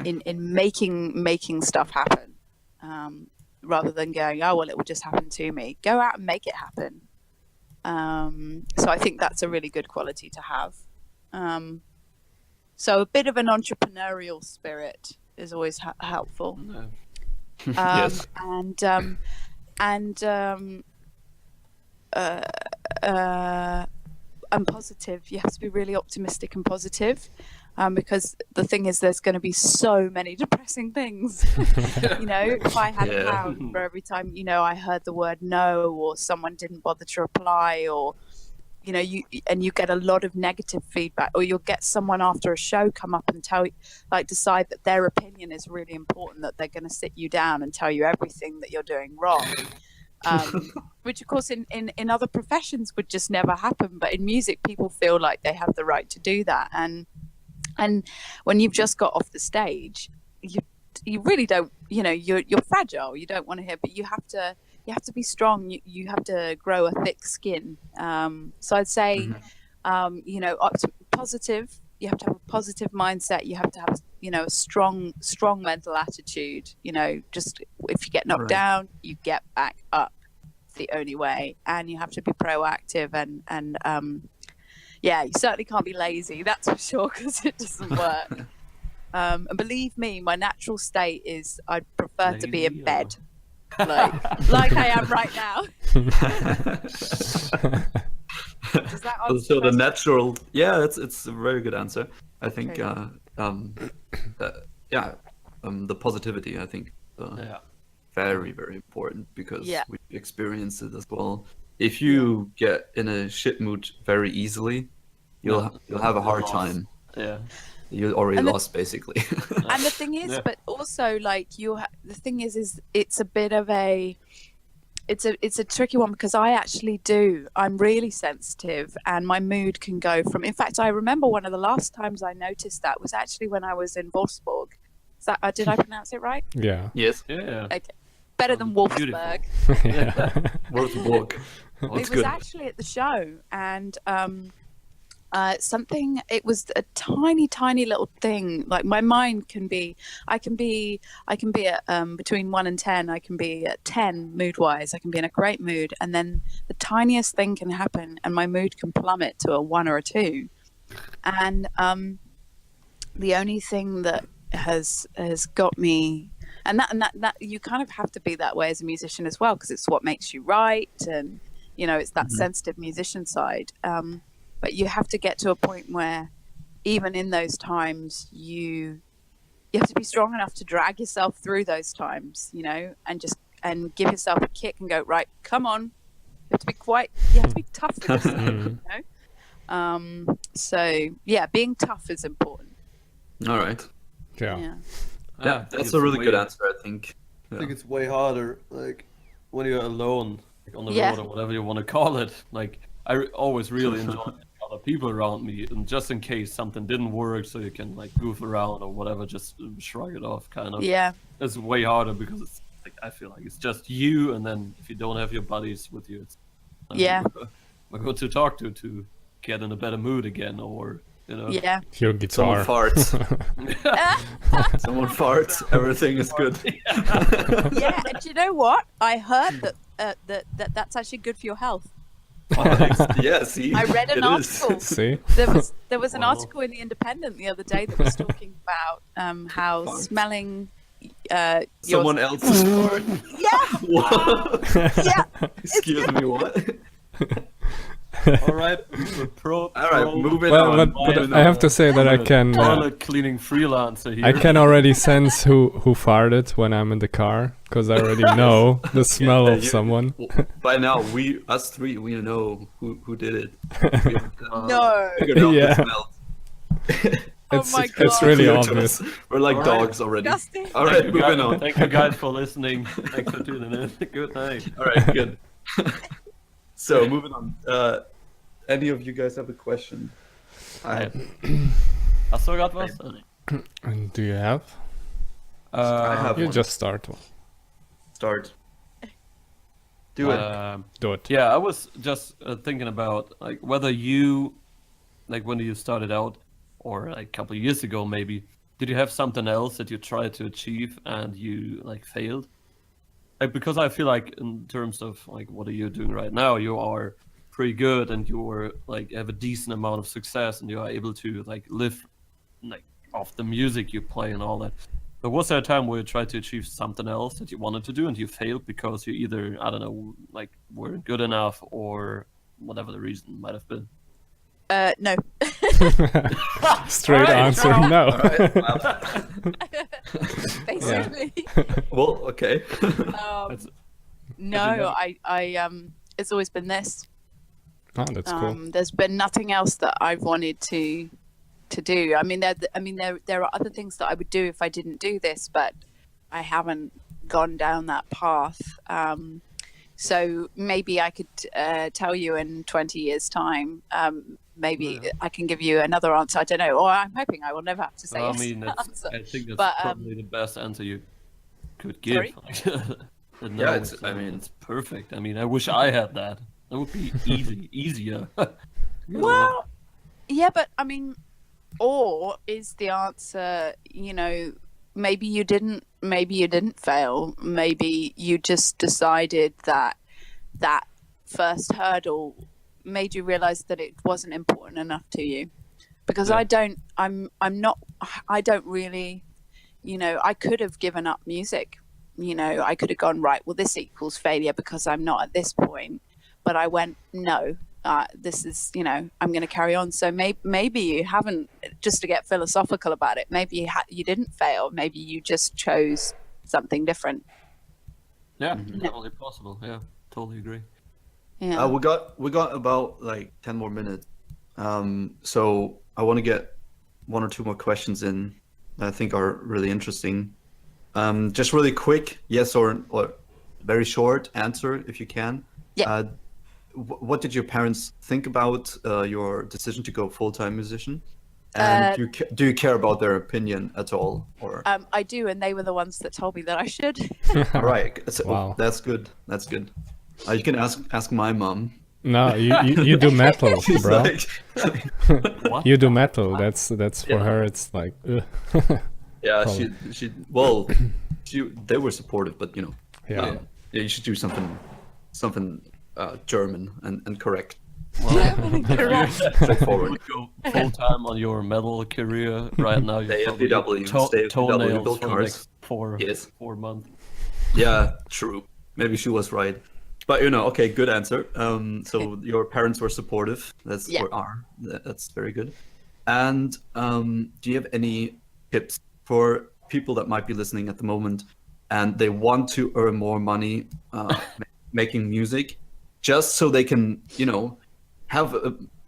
Speaker 2: in making stuff happen. Rather than going, oh, well, it will just happen to me. Go out and make it happen. So I think that's a really good quality to have. So a bit of an entrepreneurial spirit is always helpful.
Speaker 3: Yes.
Speaker 2: And positive. You have to be really optimistic and positive. Because the thing is, there's going to be so many depressing things. You know, if I had a pound for every time, you know, I heard the word no, or someone didn't bother to reply, or, you know, you get a lot of negative feedback, or you'll get someone after a show come up and decide that their opinion is really important, that they're going to sit you down and tell you everything that you're doing wrong. Which of course in other professions would just never happen. But in music, people feel like they have the right to do that. And when you've just got off the stage, you really don't, you know, you're fragile. You don't want to hear, but you have to be strong. You have to grow a thick skin. So I'd say, you know, positive. You have to have a positive mindset. You have to have, you know, a strong mental attitude. You know, just if you get knocked down, you get back up. It's the only way. And you have to be proactive and yeah, you certainly can't be lazy, that's for sure, because it doesn't work. And believe me, my natural state is I'd prefer to be in bed, like I am right now. Does that answer
Speaker 3: So the natural, it's a very good answer. I think, the positivity, I think, very, very important, because we experienced it as well. If you get in a shit mood very easily, you'll have a hard time. Yeah, you already lost basically.
Speaker 2: And the thing is, but also like the thing is it's a bit of it's a tricky one, because I'm really sensitive, and my mood can go from. In fact, I remember one of the last times I noticed that was actually when I was in Wolfsburg. Is that did I pronounce it right?
Speaker 4: Yeah.
Speaker 3: Yes.
Speaker 2: Yeah. Okay. Better than Wolfsburg.
Speaker 3: Wolfsburg.
Speaker 2: It was actually at the show, and it was a tiny little thing. Like my mind can be, I can be at between 1 and 10. I can be at 10 mood wise. I can be in a great mood, and then the tiniest thing can happen, and my mood can plummet to a 1 or a 2. And the only thing that has got me, and that you kind of have to be that way as a musician as well, because it's what makes you write, and you know, it's that sensitive musician side. But you have to get to a point where even in those times you have to be strong enough to drag yourself through those times, you know, and and give yourself a kick and go, right, come on. You have to be you have to be tough with yourself, you know? So yeah, being tough is important.
Speaker 3: All right.
Speaker 4: Yeah.
Speaker 3: Yeah, that's a really good answer, I think.
Speaker 5: I think it's way harder, like when you're alone, like on the road or whatever you want to call it. Like I always really enjoy other people around me, and just in case something didn't work, so you can like goof around or whatever, just shrug it off, kind of.
Speaker 2: Yeah.
Speaker 5: It's way harder because it's like I feel like it's just you, and then if you don't have your buddies with you, it's go to talk to get in a better mood again, or you know.
Speaker 2: Yeah.
Speaker 4: Your guitar.
Speaker 3: Someone farts. Someone farts. Everything is good.
Speaker 2: Yeah, and do you know what? I heard that's actually good for your health.
Speaker 3: Yeah, see,
Speaker 2: I read an article.
Speaker 4: See?
Speaker 2: There was an article in the Independent the other day that was talking about how smelling
Speaker 3: someone else's fart.
Speaker 2: Yeah.
Speaker 3: What?
Speaker 2: Yeah.
Speaker 3: Excuse me, what?
Speaker 5: All right,
Speaker 3: moving
Speaker 4: Well,
Speaker 3: on.
Speaker 4: but I have to say that I can.
Speaker 5: Toilet cleaning freelancer here.
Speaker 4: I can already sense who farted when I'm in the car, because I already know the smell of someone.
Speaker 3: By now, us three, we know who did it.
Speaker 2: No.
Speaker 3: Figured out the
Speaker 4: Yeah.
Speaker 3: smell.
Speaker 2: Oh my God.
Speaker 4: It's really obvious.
Speaker 3: We're like
Speaker 5: All right.
Speaker 3: dogs already.
Speaker 2: Disgusting.
Speaker 3: All right, moving on.
Speaker 5: Thank you guys for listening. Thanks for tuning in. Good night.
Speaker 3: All right, good. So moving on. Any of you guys have a question?
Speaker 5: Hast du gerade was?
Speaker 4: And do you have?
Speaker 3: I have
Speaker 4: You
Speaker 3: one.
Speaker 4: just start one.
Speaker 3: Start. Do it.
Speaker 4: Do it.
Speaker 5: Yeah, I was just thinking about like whether you, like when you started out, or like a couple of years ago maybe, did you have something else that you tried to achieve and you like failed? Like because I feel like in terms of like what are you doing right now, you are pretty good and you are like have a decent amount of success and you are able to like live like off the music you play and all that. But was there a time where you tried to achieve something else that you wanted to do and you failed because you either, I don't know, like weren't good enough or whatever the reason might have been?
Speaker 2: No.
Speaker 4: Straight answer, no.
Speaker 3: All right. Well,
Speaker 2: Basically.
Speaker 3: well, okay.
Speaker 2: No, I it's always been this.
Speaker 4: Oh, that's cool.
Speaker 2: There's been nothing else that I've wanted to do. I mean, there are other things that I would do if I didn't do this, but I haven't gone down that path. So maybe I could tell you in 20 years' time. Maybe I can give you another answer. I don't know. Or I'm hoping I will never have to say
Speaker 5: Well,
Speaker 2: yes.
Speaker 5: I mean, I think that's
Speaker 2: But,
Speaker 5: probably the best answer you could give.
Speaker 3: Yeah,
Speaker 5: it's perfect. I mean, I wish I had that. That would be easier.
Speaker 2: Well, yeah, but I mean, or is the answer, you know, maybe you didn't fail. Maybe you just decided that first hurdle made you realize that it wasn't important enough to you. Because I don't really, you know, I could have given up music. You know, I could have gone, right, well, this equals failure because I'm not at this point. But I went, no, this is, you know, I'm going to carry on. So maybe you haven't, just to get philosophical about it, maybe you didn't fail. Maybe you just chose something different.
Speaker 5: Yeah, totally possible. Yeah, totally agree.
Speaker 2: Yeah.
Speaker 3: We got about like 10 more minutes. So I want to get one or two more questions in that I think are really interesting. Just really quick, yes or very short answer if you can.
Speaker 2: Yeah.
Speaker 3: What did your parents think about your decision to go full-time musician? And do you care about their opinion at all? Or
Speaker 2: I do, and they were the ones that told me that I should.
Speaker 3: all right, so,
Speaker 4: Wow.
Speaker 3: that's good. That's good. You can ask my mom.
Speaker 4: No, you do metal,
Speaker 3: She's
Speaker 4: bro.
Speaker 3: like,
Speaker 5: What?
Speaker 4: You do metal. That's for her. It's like,
Speaker 3: yeah, they were supportive, but you know,
Speaker 4: yeah.
Speaker 3: you should do something German and correct.
Speaker 2: Correct.
Speaker 3: Straightforward.
Speaker 5: Go full time on your metal career right now.
Speaker 3: Stay
Speaker 5: You're
Speaker 3: at VW, stay at VW,
Speaker 5: toenails
Speaker 3: build
Speaker 5: for the
Speaker 3: cars.
Speaker 5: next
Speaker 3: Yes.
Speaker 5: 4 months.
Speaker 3: Yeah, true. Maybe she was right. But you know, okay, good answer. So your parents were supportive. That's very good. And do you have any tips for people that might be listening at the moment and they want to earn more money making music, just so they can, you know, have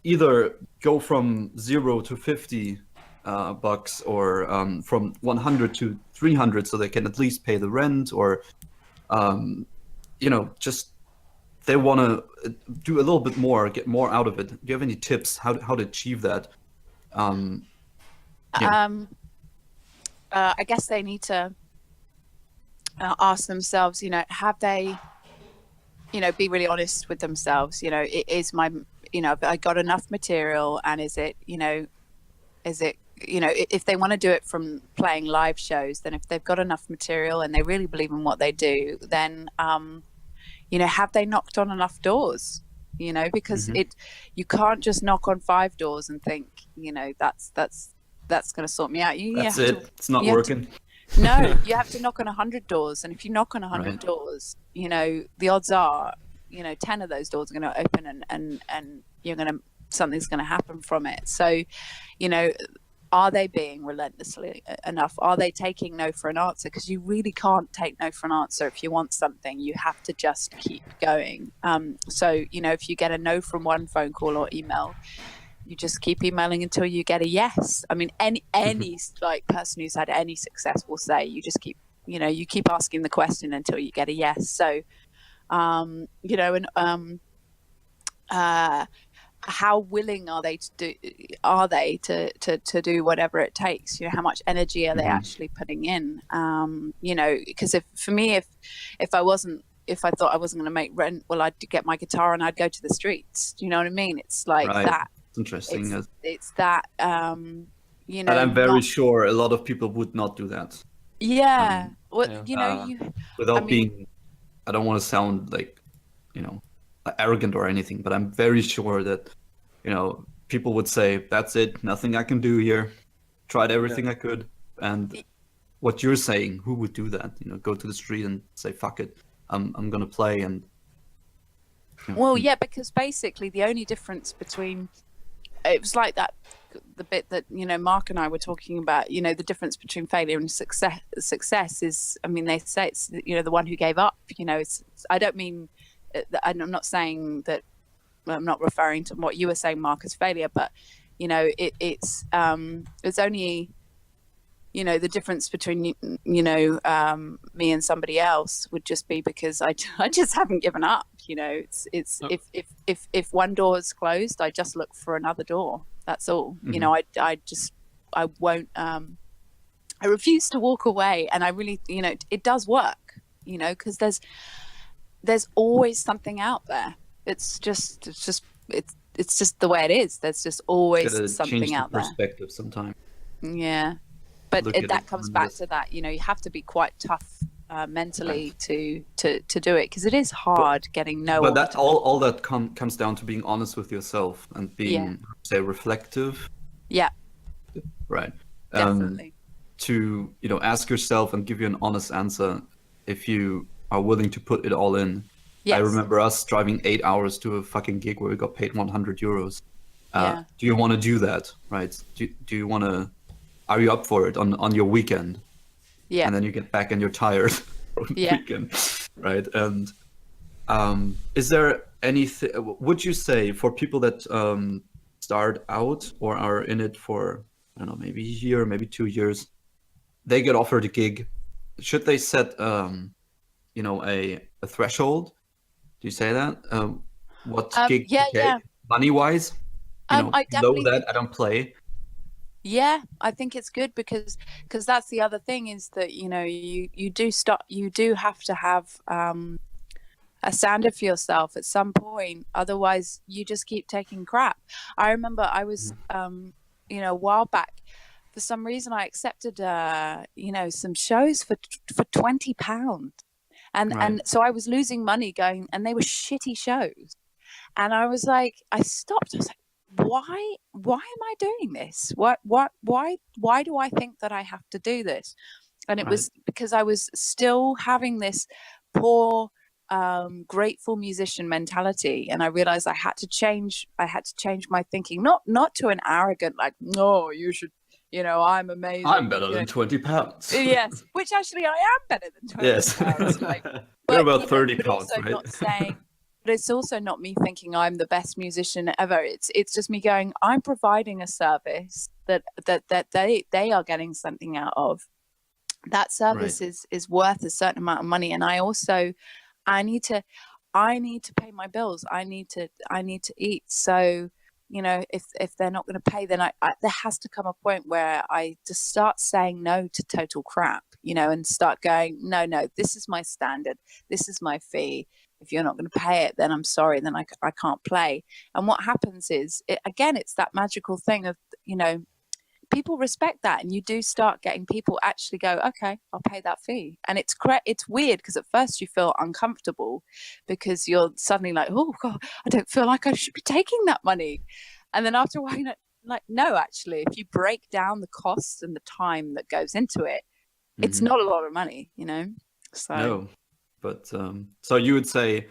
Speaker 3: either go from 0 to 50 bucks, or from 100 to 300, so they can at least pay the rent, or you know, just they want to do a little bit more, get more out of it. Do you have any tips how to achieve that?
Speaker 2: I guess they need to ask themselves, you know, have they, you know, be really honest with themselves. You know, is my, you know, I got enough material, and is it, you know, if they want to do it from playing live shows, then if they've got enough material and they really believe in what they do, then, you know, have they knocked on enough doors? You know, because you can't just knock on 5 doors and think, you know, that's going to sort me out.
Speaker 3: It's not working.
Speaker 2: No, you have to knock on 100 doors, and if you knock on 100 doors, you know, the odds are, you know, 10 of those doors are going to open, and something's going to happen from it. So, you know, are they being relentlessly enough? Are they taking no for an answer? Because you really can't take no for an answer. If you want something, you have to just keep going. So, you know, if you get a no from one phone call or email, you just keep emailing until you get a yes. I mean, any like person who's had any success will say, you just keep, you know, you keep asking the question until you get a yes. So, you know, and how willing are they to do whatever it takes? You know, how much energy are they actually putting in? You know, because if I thought I wasn't going to make rent, well, I'd get my guitar and I'd go to the streets. Do you know what I mean? It's like that.
Speaker 3: Interesting.
Speaker 2: It's that, you know.
Speaker 3: And I'm very sure a lot of people would not do that.
Speaker 2: Yeah. You know,
Speaker 3: without being, I don't want to sound like, you know, arrogant or anything, but I'm very sure that, you know, people would say, that's it, nothing I can do here. Tried everything I could. And what you're saying, who would do that? You know, go to the street and say, fuck it, I'm going to play. And you know.
Speaker 2: Well, yeah, because basically the only difference between, it was like that, the bit that, you know, Marc and I were talking about, you know, the difference between failure and success is, I mean, they say it's, you know, the one who gave up. You know, I don't mean, I'm not saying that, I'm not referring to what you were saying, Marc, as failure, but, you know, it's only, you know, the difference between, you know, me and somebody else would just be because I just haven't given up. You know, if one door is closed, I just look for another door. That's all. You know, I won't, I refuse to walk away. And I really, you know, it does work, you know, because there's always something out there. It's just the way it is. There's just always something out there.
Speaker 3: Perspective sometimes.
Speaker 2: Yeah. But that comes back to that, you know, you have to be quite tough mentally to do it, because it is hard getting no.
Speaker 3: But that all that comes down to being honest with yourself and being, say, reflective.
Speaker 2: Yeah.
Speaker 3: Right.
Speaker 2: Definitely.
Speaker 3: To, you know, ask yourself and give you an honest answer if you are willing to put it all in. Yes. I remember us driving 8 hours to a fucking gig where we got paid 100 euros. Do you want to do that? Right. Do you want to? Are you up for it on your weekend? Yeah. And then you get back and you're tired from the weekend, right? And is there anything, would you say, for people that start out or are in it for, I don't know, maybe a year, maybe 2 years, they get offered a gig, should they set, you know, a threshold? Do you say that? What gig to take, money-wise? You know, below that, I don't play.
Speaker 2: Yeah, I think it's good because that's the other thing, is that, you know, you do have to have a standard for yourself at some point. Otherwise, you just keep taking crap. I remember I was, you know, a while back, for some reason I accepted, you know, some shows for £20, and so I was losing money going, and they were shitty shows, and I was like, I stopped. I was like, why am I doing this? Why do I think that I have to do this? And it was because I was still having this poor grateful musician mentality, and I realized I had to change my thinking, not to an arrogant, like, no, you should, I'm amazing.
Speaker 3: I'm better than 20 pounds.
Speaker 2: Yes, which actually I am better than 20 pounds.
Speaker 3: You're about 30 pounds,
Speaker 2: also
Speaker 3: right?
Speaker 2: not saying, but it's also not me thinking I'm the best musician ever. It's just me going, I'm providing a service that they are getting something out of. That service is worth a certain amount of money, and I need to pay my bills. I need to eat. So, if they're not going to pay, then there has to come a point where I just start saying no to total crap, and start going, no, this is my standard. This is my fee. If you're not going to pay it, then I'm sorry, then I can't play. And what happens is, it's that magical thing of, people respect that, and you do start getting people actually go, okay, I'll pay that fee. And it's weird, because at first you feel uncomfortable because you're suddenly like, oh God, I don't feel like I should be taking that money. And then after a while, no, actually, if you break down the costs and the time that goes into it, it's not a lot of money, So
Speaker 3: no, but so you would say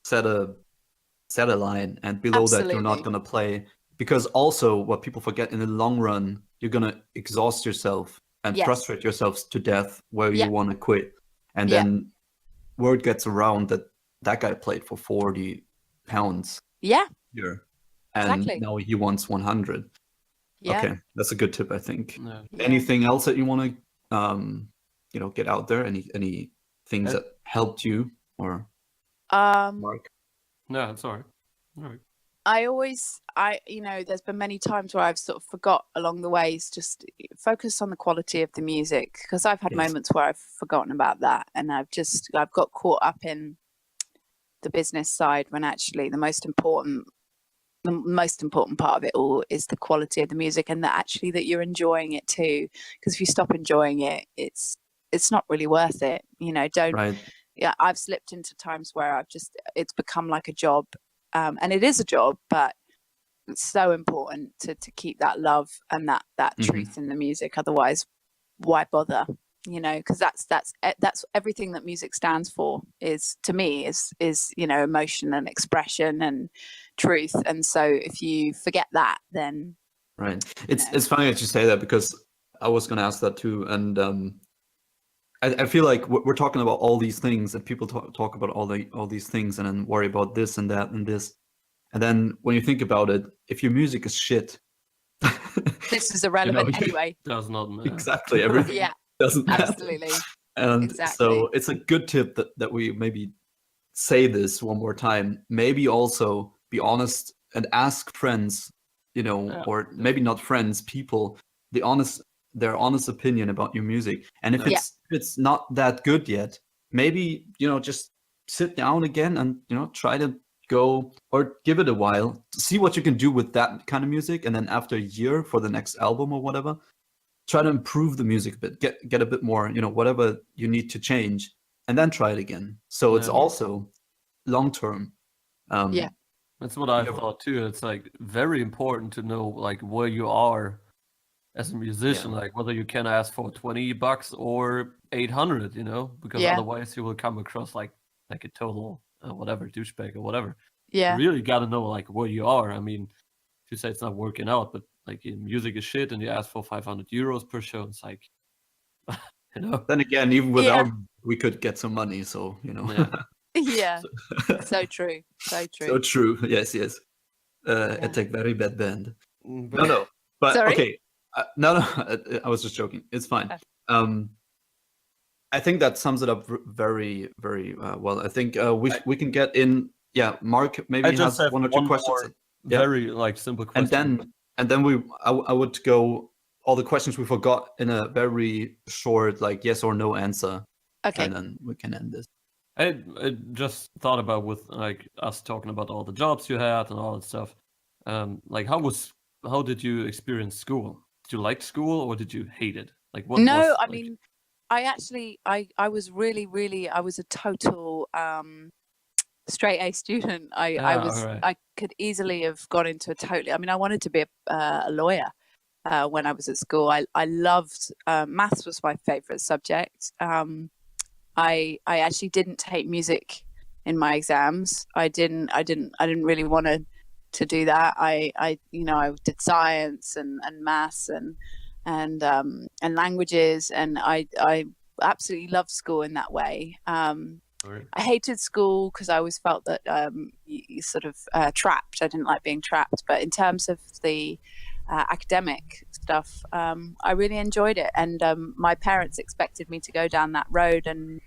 Speaker 3: set a line, and below that you're not going to play. Because also what people forget, in the long run, you're going to exhaust yourself and frustrate yourselves to death where you want to quit. And then word gets around that guy played for 40 pounds here. And now he wants 100. Yeah. Okay, that's a good tip, I think. Yeah. Anything else that you want to get out there? Any things that helped you, or Mark?
Speaker 5: No, it's all right. All right.
Speaker 2: There's been many times where I've sort of forgot along the ways, just focus on the quality of the music, because I've had moments where I've forgotten about that, and I've got caught up in the business side, when actually the most important part of it all is the quality of the music, and that you're enjoying it too. Because if you stop enjoying it, it's not really worth it. I've slipped into times where it's become like a job. And it is a job, but it's so important to keep that love and that truth in the music. Otherwise, why bother? Because that's everything that music stands for. Is to me is emotion and expression and truth. And so if you forget that, then
Speaker 3: it's funny that you say that, because I was going to ask that too. And I feel like we're talking about all these things, and people talk about all these things, and then worry about this and that and this. And then when you think about it, if your music is shit,
Speaker 2: this is irrelevant anyway.
Speaker 5: Does not matter.
Speaker 3: Exactly. Everything doesn't matter.
Speaker 2: Absolutely.
Speaker 3: And so it's a good tip that we maybe say this one more time. Maybe also be honest and ask friends, or maybe not friends, people, their honest opinion about your music. And if it's not that good yet, maybe just sit down again and try to go, or give it a while, see what you can do with that kind of music, and then after a year, for the next album or whatever, try to improve the music a bit, get a bit more, whatever you need to change, and then try it again. So it's also long term.
Speaker 5: That's what I thought too. It's like very important to know like where you are as a musician, like whether you can ask for $20 or 800, because otherwise you will come across like a total whatever douchebag or whatever. You really got to know like where you are. I mean, if you say it's not working out, but like music is shit, and you ask for 500 euros per show, it's like,
Speaker 3: Then again, even without, we could get some money. So
Speaker 2: So true.
Speaker 3: So true. Yes. Etecc, very bad band. No. But
Speaker 2: sorry?
Speaker 3: Okay. No, I was just joking. It's fine. I think that sums it up very, very well. I think we can get in. Yeah, Marc maybe has one or two questions.
Speaker 5: Very simple question.
Speaker 3: And then I would go all the questions we forgot in a very short yes or no answer.
Speaker 2: Okay.
Speaker 3: And then we can end this.
Speaker 5: I just thought about with us talking about all the jobs you had and all that stuff. How did you experience school? Did you like school, or did you hate it?
Speaker 2: I mean, I actually, I was really, really, I was a total straight A student. I could easily have gone into I wanted to be a lawyer when I was at school. I loved, maths was my favorite subject. I actually didn't take music in my exams. I didn't really want to do that. I did science and maths, and languages, and I absolutely loved school in that way. I hated school because I always felt that you sort of trapped. I didn't like being trapped, but in terms of the academic stuff, I really enjoyed it, and my parents expected me to go down that road, and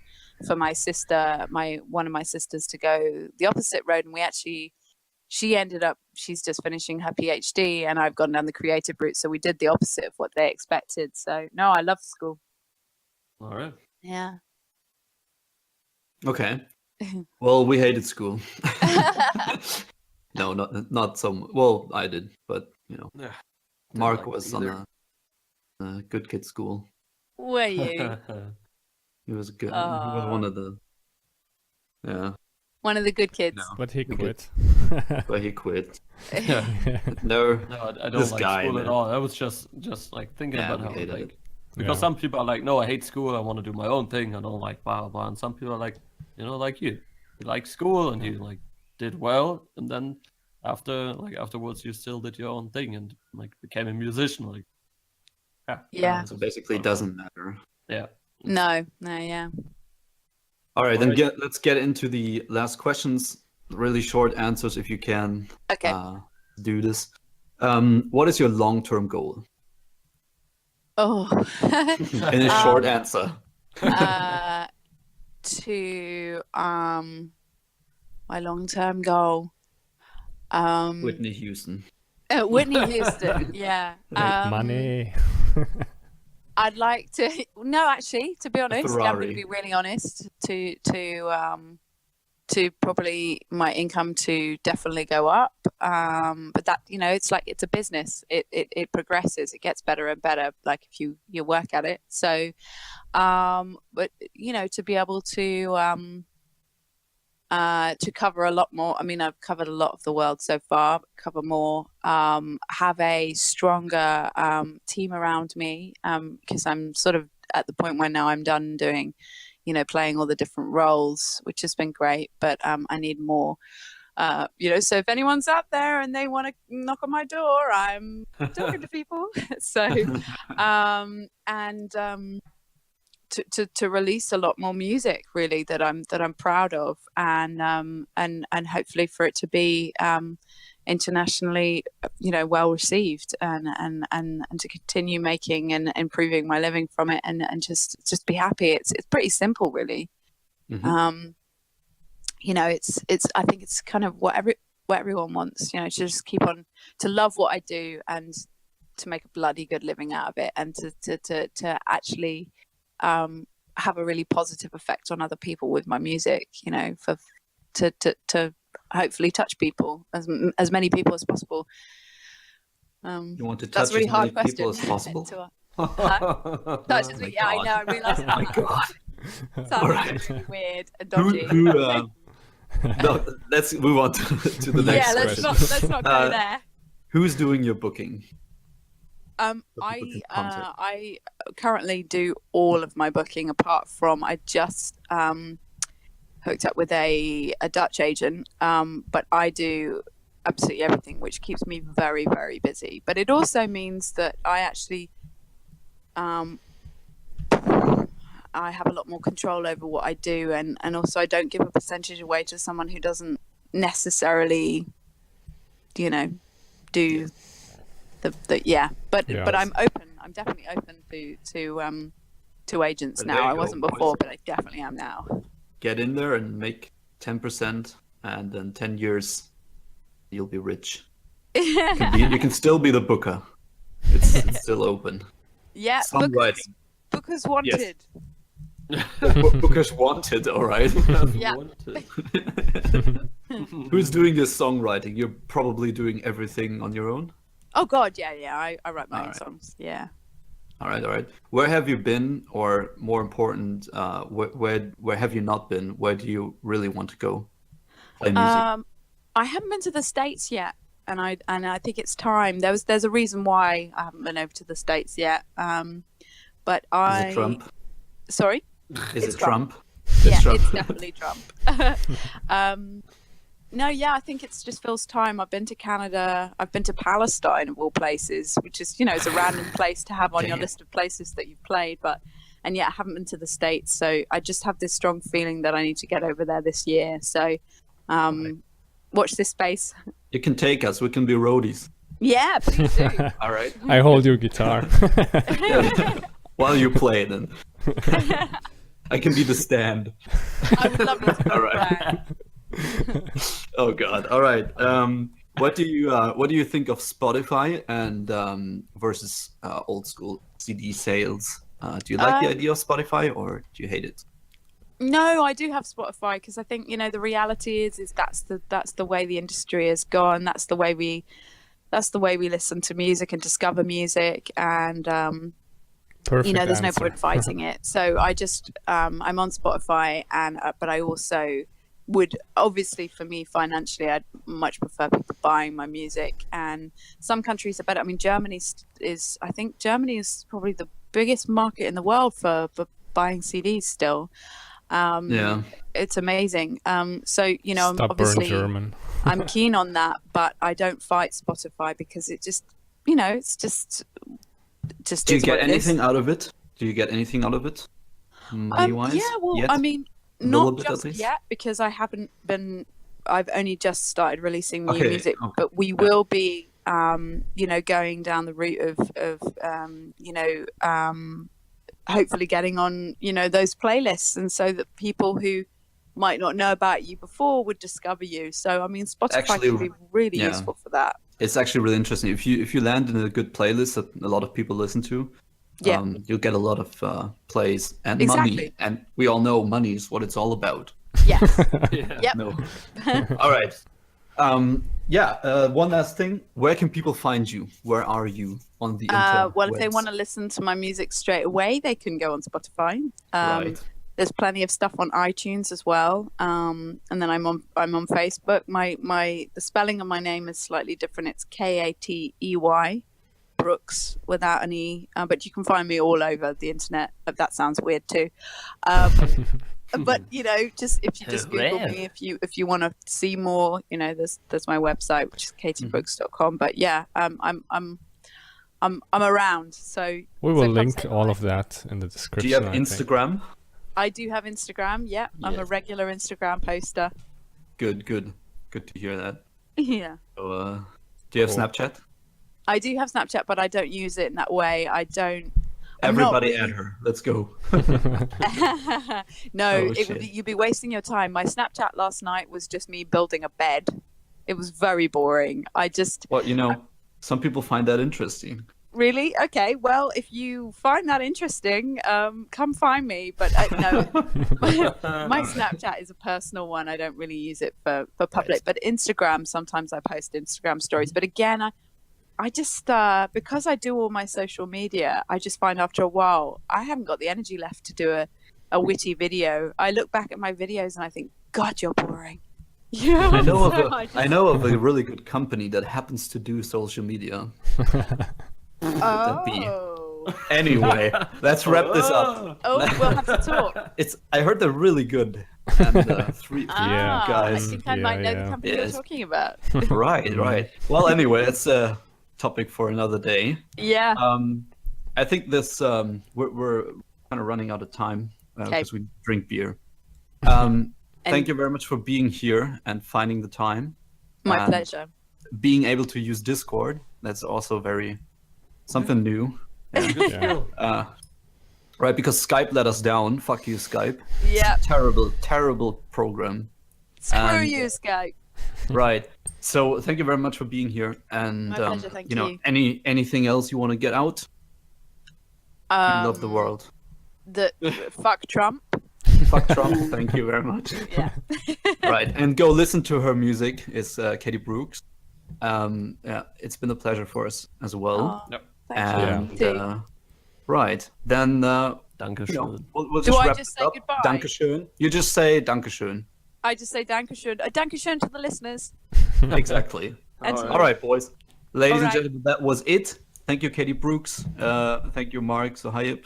Speaker 2: for my sister, one of my sisters, to go the opposite road, and she's just finishing her PhD, and I've gone down the creative route, so we did the opposite of what they expected. So no, I love school.
Speaker 5: All right.
Speaker 2: Yeah.
Speaker 3: Okay. Well, we hated school. No, not so. Well, I did, but Marc was on a good kid school.
Speaker 2: Were you?
Speaker 3: He was good. He was one of the. Yeah.
Speaker 2: One of the good kids.
Speaker 3: No,
Speaker 4: but he quit.
Speaker 3: But he quit.
Speaker 5: No, I don't like
Speaker 3: guy,
Speaker 5: school
Speaker 3: man.
Speaker 5: at all. I was just like thinking about how because some people are like, no, I hate school. I want to do my own thing. I don't like blah blah blah. And some people are like, like you like school and you like did well, and then afterwards you still did your own thing and like became a musician. Like,
Speaker 2: yeah.
Speaker 3: So basically, it doesn't matter.
Speaker 5: Yeah.
Speaker 2: No, yeah.
Speaker 3: All right, then let's get into the last questions. Really short answers if you can.
Speaker 2: Okay.
Speaker 3: Do this. What is your long-term goal?
Speaker 2: Oh.
Speaker 3: In a short answer.
Speaker 2: To my long-term goal.
Speaker 3: Whitney Houston.
Speaker 2: Whitney Houston, yeah.
Speaker 4: Make money.
Speaker 2: I'd like to. No, actually, to be honest, I'm going to be really honest. To probably my income to definitely go up. But that it's like it's a business. It progresses. It gets better and better. Like if you work at it. So, but to be able to cover a lot more. I mean, I've covered a lot of the world so far. Cover more. Have a stronger team around me. Because I'm sort of at the point where now I'm done doing, playing all the different roles, which has been great. But I need more. So if anyone's out there and they want to knock on my door, I'm talking to people. So, to release a lot more music, really, that I'm proud of, and hopefully for it to be internationally, well received, and to continue making and improving my living from it, and just be happy. It's pretty simple, really.
Speaker 3: Mm-hmm.
Speaker 2: It's I think it's kind of what everyone wants, to just keep on, to love what I do and to make a bloody good living out of it, and to actually have a really positive effect on other people with my music, to hopefully touch people, as many people as possible.
Speaker 3: You want to touch
Speaker 2: that's a really
Speaker 3: as
Speaker 2: hard
Speaker 3: many
Speaker 2: question.
Speaker 3: people as possible?
Speaker 2: Touch as yeah, I know. I realised. Oh my god, sounds really weird and dodgy.
Speaker 3: No, let's move on to the next question.
Speaker 2: Let's not go there.
Speaker 3: Who's doing your booking?
Speaker 2: I currently do all of my booking, apart from I just hooked up with a Dutch agent, but I do absolutely everything, which keeps me very, very busy. But it also means that I actually I have a lot more control over what I do, and also I don't give a percentage away to someone who doesn't necessarily, do But I'm open. I'm definitely open to agents now. I wasn't before, but I definitely am now.
Speaker 3: Get in there and make 10%, and then 10 years, you'll be rich. You can still be the booker. It's still open.
Speaker 2: Yeah,
Speaker 3: songwriting.
Speaker 2: Bookers wanted.
Speaker 3: Yes. Bookers wanted. All right.
Speaker 2: Yeah.
Speaker 3: Who's doing this songwriting? You're probably doing everything on your own.
Speaker 2: Oh God, yeah. I write my own songs. Yeah.
Speaker 3: All right. Where have you been, or more important, where have you not been? Where do you really want to go play music?
Speaker 2: I haven't been to the States yet, and I think it's time. There's a reason why I haven't been over to the States yet. But
Speaker 3: Is it Trump?
Speaker 2: Sorry.
Speaker 3: Is it Trump?
Speaker 2: Yeah, it's definitely Trump. No, yeah, I think it's just Phil's time. I've been to Canada. I've been to Palestine of all places, which is, it's a random place to have on your list of places that you've played. And yet I haven't been to the States. So I just have this strong feeling that I need to get over there this year. So watch this space.
Speaker 3: You can take us. We can be roadies.
Speaker 2: Yeah, please do.
Speaker 3: All right.
Speaker 4: I hold your guitar.
Speaker 3: While you play, then. I can be the stand.
Speaker 2: I would love it.
Speaker 3: All right. Oh God! All right. What do you think of Spotify and versus old school CD sales? Do you like the idea of Spotify, or do you hate it?
Speaker 2: No, I do have Spotify because I think the reality is that's the way the industry has gone. That's the way we listen to music and discover music, and
Speaker 4: Perfect
Speaker 2: there's no
Speaker 4: answer.
Speaker 2: point fighting it. So I just I'm on Spotify, and but I also would, obviously for me financially, I'd much prefer people buying my music, and some countries are better. I mean, Germany is probably the biggest market in the world for buying CDs still. It's amazing. So I'm obviously
Speaker 4: German.
Speaker 2: I'm keen on that, but I don't fight Spotify because it just it's just
Speaker 3: do you get anything out of it? Money-wise?
Speaker 2: Yeah, well,
Speaker 3: yet?
Speaker 2: I mean,
Speaker 3: A little
Speaker 2: not
Speaker 3: bit,
Speaker 2: just
Speaker 3: at least?
Speaker 2: yet, because I've only just started releasing new
Speaker 3: Okay,
Speaker 2: music,
Speaker 3: okay.
Speaker 2: but we will be going down the route of hopefully getting on those playlists, and so that people who might not know about you before would discover you. So I mean, Spotify
Speaker 3: Actually,
Speaker 2: can be really useful for that.
Speaker 3: It's actually really interesting. If you land in a good playlist that a lot of people listen to, you'll get a lot of plays and money.
Speaker 2: Exactly.
Speaker 3: And we all know money is what it's all about.
Speaker 2: Yes.
Speaker 5: Yeah.
Speaker 2: Yep.
Speaker 3: No. All right. One last thing. Where can people find you? Where are you on the internet?
Speaker 2: Well, if they want to listen to my music straight away, they can go on Spotify.
Speaker 3: Right.
Speaker 2: There's plenty of stuff on iTunes as well, and then I'm on Facebook. The spelling of my name is slightly different. It's Katey Brooks without an E, but you can find me all over the internet. That sounds weird too. But just if you just Google me, if you want to see more, there's my website, which is kateybrooks.com. But yeah, I'm around. So
Speaker 4: We will link all of that in the description.
Speaker 3: Do you have
Speaker 4: I think.
Speaker 3: Instagram?
Speaker 2: I do have Instagram. Yeah, I'm a regular Instagram poster.
Speaker 3: Good to hear that.
Speaker 2: Yeah.
Speaker 3: So, do you have Snapchat?
Speaker 2: I do have Snapchat, but I don't use it in that way. I don't.
Speaker 3: Everybody add her. Let's go.
Speaker 2: No,
Speaker 3: Oh,
Speaker 2: you'd be wasting your time. My Snapchat last night was just me building a bed. It was very boring.
Speaker 3: Well, some people find that interesting.
Speaker 2: Really? Okay. Well, if you find that interesting, come find me. But no, my Snapchat is a personal one. I don't really use it for public. But Instagram, sometimes I post Instagram stories. But again, I just, because I do all my social media, I just find after a while, I haven't got the energy left to do a witty video. I look back at my videos and I think, God, you're boring. Yeah,
Speaker 3: I know of a really good company that happens to do social media. Anyway, let's wrap this up.
Speaker 2: Oh, we'll have to talk.
Speaker 3: I heard they're really good. And three guys.
Speaker 2: I think I might know the company you're talking about.
Speaker 3: Right. Well, anyway, it's a topic for another day.
Speaker 2: Yeah.
Speaker 3: I think this we're kind of running out of time because we drink beer. Thank you very much for being here and finding the time.
Speaker 2: My pleasure.
Speaker 3: Being able to use Discord, that's also something new.
Speaker 5: Yeah.
Speaker 3: Right, because Skype let us down. Fuck you, Skype.
Speaker 2: Yeah.
Speaker 3: Terrible program.
Speaker 2: Screw you, Skype.
Speaker 3: Right. So thank you very much for being here. And
Speaker 2: my pleasure, thank you.
Speaker 3: Anything else you want to get out? You love the world.
Speaker 2: Fuck Trump.
Speaker 3: Fuck Trump. Thank you very much.
Speaker 2: Yeah.
Speaker 3: Right, and go listen to her music. It's Katey Brooks. It's been a pleasure for us as well.
Speaker 5: Yep.
Speaker 2: Thank you.
Speaker 3: Right, then
Speaker 5: Dankeschön.
Speaker 3: we'll
Speaker 2: Do
Speaker 3: just
Speaker 2: I
Speaker 3: wrap
Speaker 2: just
Speaker 3: it
Speaker 2: say
Speaker 3: up.
Speaker 2: goodbye?
Speaker 3: Dankeschön. You just say Dankeschön.
Speaker 2: I just say Dankeschön. Dankeschön to the listeners.
Speaker 3: Exactly.
Speaker 2: And to
Speaker 3: All right, boys. Ladies and
Speaker 2: right.
Speaker 3: gentlemen, that was it. Thank you, Katey Brooks. Thank you, Marc, Souhaieb.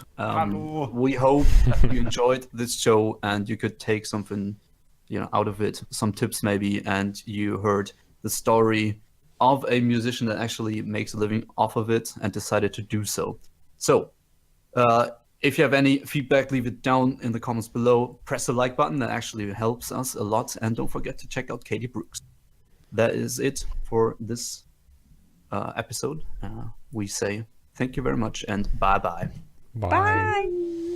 Speaker 3: We hope you enjoyed this show and you could take something out of it, some tips maybe, and you heard the story of a musician that actually makes a living off of it and decided to do so. So if you have any feedback, leave it down in the comments below. Press the like button, that actually helps us a lot. And don't forget to check out Katey Brooks. That is it for this episode. We say thank you very much and bye-bye.
Speaker 4: Bye.
Speaker 2: Bye.